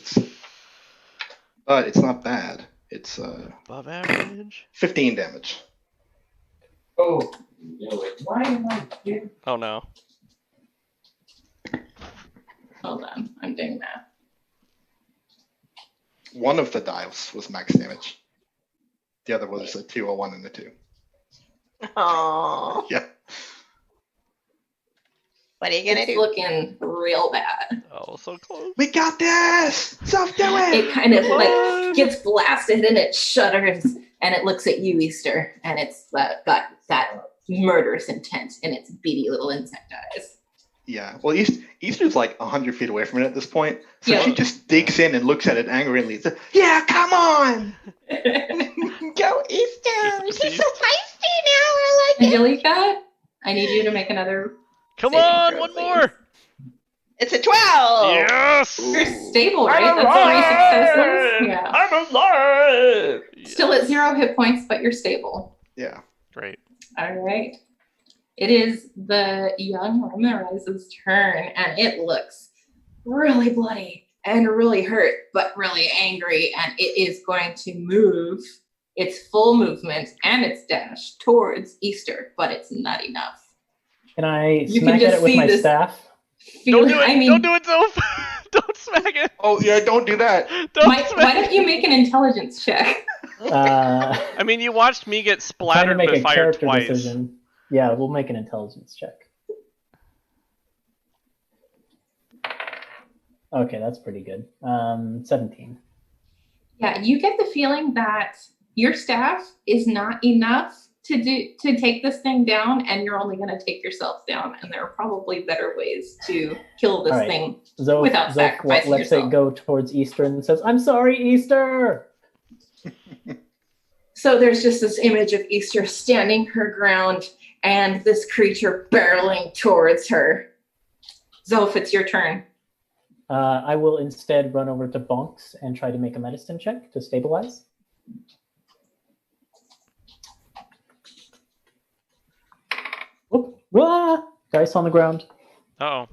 But it's not bad. It's Above average. 15 damage. Oh, why am I doing? Oh, no. Hold on. I'm doing that. One of the dials was max damage. The other was a 2, a 1, and a 2. Oh, Yeah. what are you gonna It's do? looking real bad. Oh, so close. We got this! Self do it! It kind of Come like on. gets blasted and it shudders and it looks at you, Easter, and it's got that murderous intent in its beady little insect eyes. Yeah. Well, Easter's like 100 feet away from it at this point. So Yeah. she just digs in and looks at it angrily. It's like, yeah, come on! Go Easter. Here's the She's so feisty now. I like it. Angelica, I need you to make another. Come saving on, throw, one please. more! It's a 12. Yes! You're stable, right? That's 3 successes. Yeah. I'm alive! Still at 0 hit points, but you're stable. Yeah. Great. All right. It is the young Romarise's turn, and it looks really bloody and really hurt, but really angry, and it is going to move its full movement and its dash towards Easter, but it's not enough. Can I You smack can just at it with see my this staff? Don't do it. I mean, Don't do it, Zoph. Don't smack it. Oh yeah, don't do that. Don't why smack don't you make an intelligence check? I mean, you watched me get Trying to splattered make with a fire character twice. decision. Yeah, we'll make an intelligence check. Okay, that's pretty good. 17. Yeah, you get the feeling that your staff is not enough to take this thing down, and you're only going to take yourself down. And there are probably better ways to kill this All right. thing Zoph, without sacrificing lets yourself. it go towards Easter and says, "I'm sorry, Easter." So there's just this image of Easter standing her ground, and this creature barreling towards her. Zoph, it's your turn. I will instead run over to Bonks and try to make a medicine check to stabilize. Oop, dice on the ground. Uh-oh.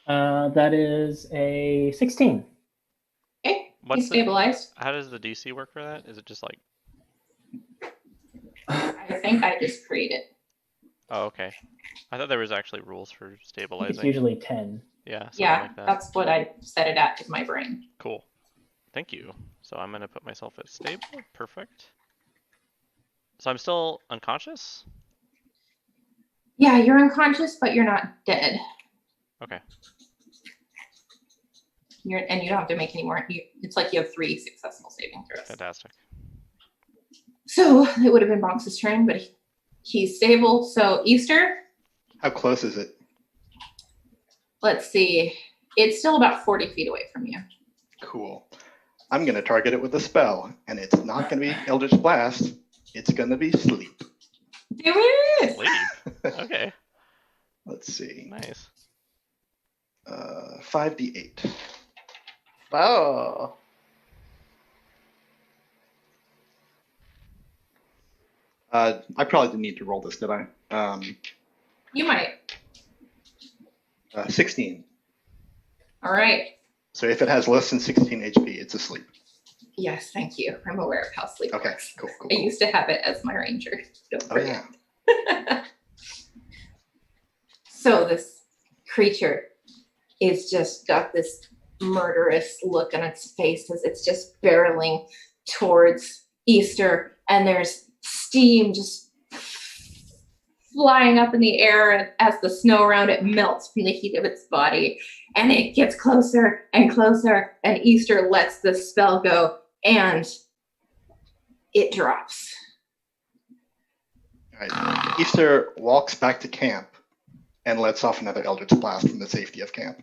That is a 16. Okay, What's he's the- stabilized. How does the DC work for that? Is it just like... I think I just created. Oh, okay. I thought there was actually rules for I think it's stabilizing. usually 10. Yeah, something Yeah, like that. that's what I set it at in my brain. Cool. Thank you. So I'm going to put myself at stable. Perfect. So I'm still unconscious? Yeah, you're unconscious, but you're not dead. Okay. And you don't have to make any more. It's like you have 3 successful saving throws. Fantastic. So it would have been Bonks' turn, but he's stable. So Easter, How close is it? let's see. It's still about 40 feet away from you. Cool. I'm going to target it with a spell, and it's not going to be Eldritch Blast. It's going to be Sleep. Do it! Sleep? Okay. Let's see. Nice. 5d8. Whoa. I probably didn't need to roll this, did I? You might. 16. All right. So if it has less than 16 HP, it's asleep. Yes, thank you. I'm aware of how sleep Okay, works. cool. I used to have it as my ranger. Don't Oh, forget. yeah. So this creature is just got this murderous look on its face as it's just barreling towards Easter, and there's steam just flying up in the air as the snow around it melts from the heat of its body, and it gets closer and closer, and Easter lets the spell go, and it drops. All right. Easter walks back to camp and lets off another Eldritch Blast from the safety of camp.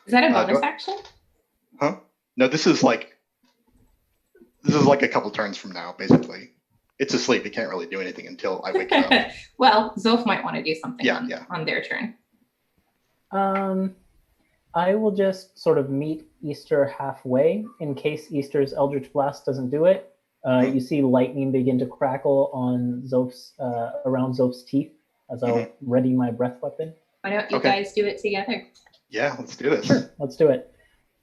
Is that a Uh, bonus do I- action? Huh? No, this is like a couple turns from now, basically. It's asleep. It can't really do anything until I wake it up. Well, Zoph might want to do something Yeah. on their turn. I will just sort of meet Easter halfway in case Easter's Eldritch Blast doesn't do it. You see lightning begin to crackle on Zoph's around Zoph's teeth as I'll ready my breath weapon. Why don't you Okay. guys do it together? Yeah, let's do this. Sure, let's do it.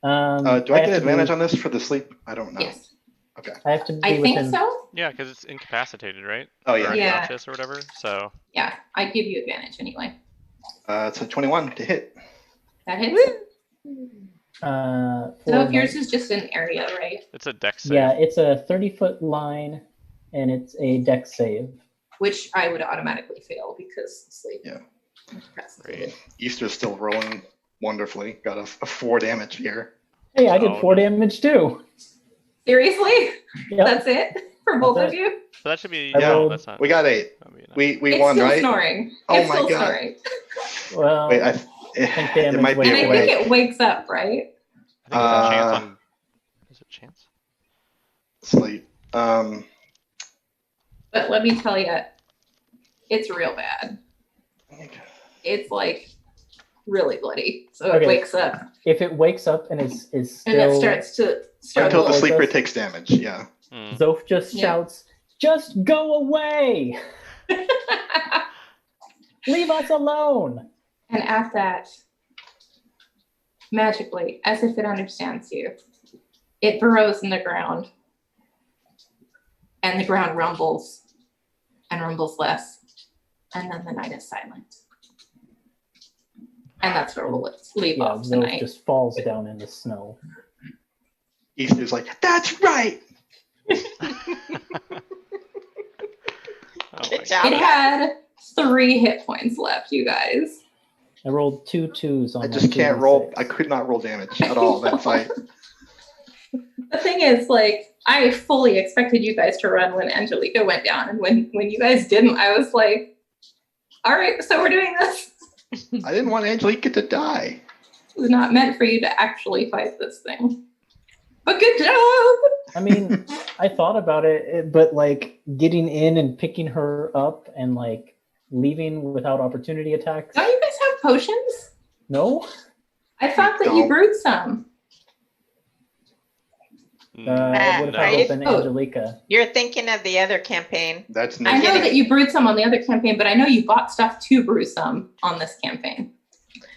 Do I get advantage on this for the sleep? I don't know. Yes. I have to be I think within. so. Yeah, because it's incapacitated, right? Oh, Or yeah. Yeah. unconscious or whatever. So Yeah, I'd give you advantage anyway. It's a 21 to hit. That hits. For So if my- yours is just an area, right? it's a dex save. Yeah, it's a 30-foot line, and it's a dex save. Which I would automatically fail because sleep. Yeah. Incapacitated. Easter's still rolling wonderfully. Got a 4 damage here. Hey, I did Oh, 4 no. damage too. Seriously? Yep. That's it for both That's of you? So that should be... I Yeah, rolled- that's not... We got 8. that'd be enough. We It's won, still right? snoring. Oh It's my still God. snoring. Well, Wait, damage it might be was And I away. think it wakes up, right? I think it's a chance Uh, on... Is it chance? sleep. But let me tell you, it's real bad. It's like really bloody. So it Okay. wakes up if it wakes up and is still, and it starts to Until struggle. the Like sleeper this? takes damage, yeah. Hmm. Zoph just Yeah. shouts, "Just go away! Leave us alone!" And at that, magically, as if it understands you. It burrows in the ground, and the ground rumbles and rumbles less, and then the night is silent. And that's where we'll leave Yeah, off Zoph tonight. just falls down in the snow. Easter's like, that's right. Oh Good my job. It had 3 hit points left, you guys. I rolled 2 2s on I that just can't roll. 2d6. I could not roll damage at all that fight. The thing is, like, I fully expected you guys to run when Angelica went down, and when you guys didn't, I was like, all right, so we're doing this. I didn't want Angelica to die. It was not meant for you to actually fight this thing. But good job! I mean, I thought about it, but like getting in and picking her up and like leaving without opportunity attacks. Don't you guys have potions? No? I thought that don't. you brewed some. What if are I you- help in Oh. Angelica? You're thinking of the other campaign. That's I know negative. that you brewed some on the other campaign, but I know you bought stuff to brew some on this campaign.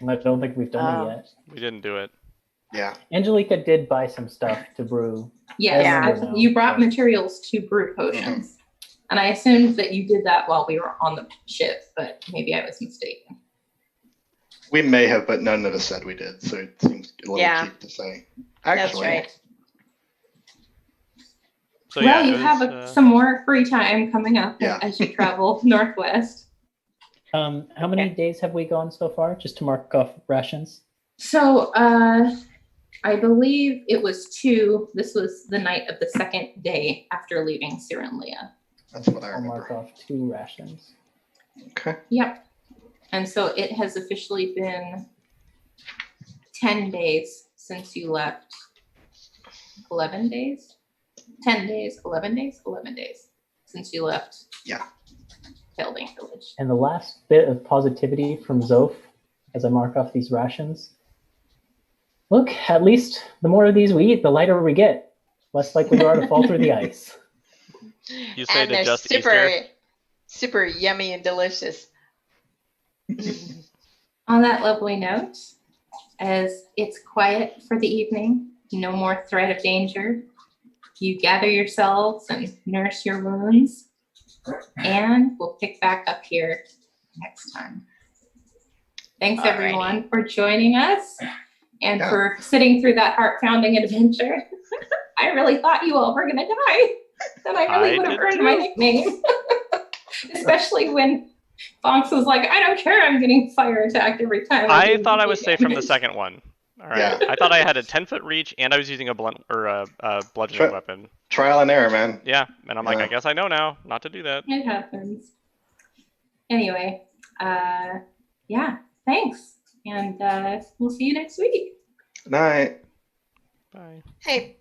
I don't think we've done Oh. it yet. We didn't do it. Yeah. Angelica did buy some stuff to brew. Yes, Yeah. I think you brought materials to brew potions. And I assumed that you did that while we were on the ship, but maybe I was mistaken. We may have, but none of us said we did, so it seems a little Yeah. cheap to say. That's Actually, right. So Well, yeah, you it have was, some more free time coming up Yeah. as you travel northwest. How many Okay. days have we gone so far? Just to mark off rations. So, I believe it was 2. This was the night of the 2nd day after leaving Cyrenlia. that's what I I'll mark remember. off 2 rations. Okay. Yep. And so it has officially been 10 days since you left. 11 days? 10 days, 11 days, 11 days since you left. Yeah. Building Village. And the last bit of positivity from Zoph as I mark off these rations. Look, at least the more of these we eat, the lighter we get. Less likely we are to fall through the ice. You say And to they're just super, Easter. super yummy and delicious. On that lovely note, as it's quiet for the evening, no more threat of danger, you gather yourselves and nurse your wounds, and we'll pick back up here next time. Thanks Alrighty. everyone for joining us and Yeah. for sitting through that heart-pounding adventure. I really thought you all were gonna die, and I really I would have did earned my too. nickname. Especially when Bonks was like, I don't care, I'm getting fire attacked every time. I do thought I was safe from the damage." second one. All right. Yeah. I thought I had a 10-foot reach and I was using a blunt or a bludgeoning Sure. weapon. Trial and error, man. Yeah, and I'm like, Yeah. I guess I know now not to do that. It happens. Anyway, yeah, thanks. And we'll see you next week. Night. Bye. Hey,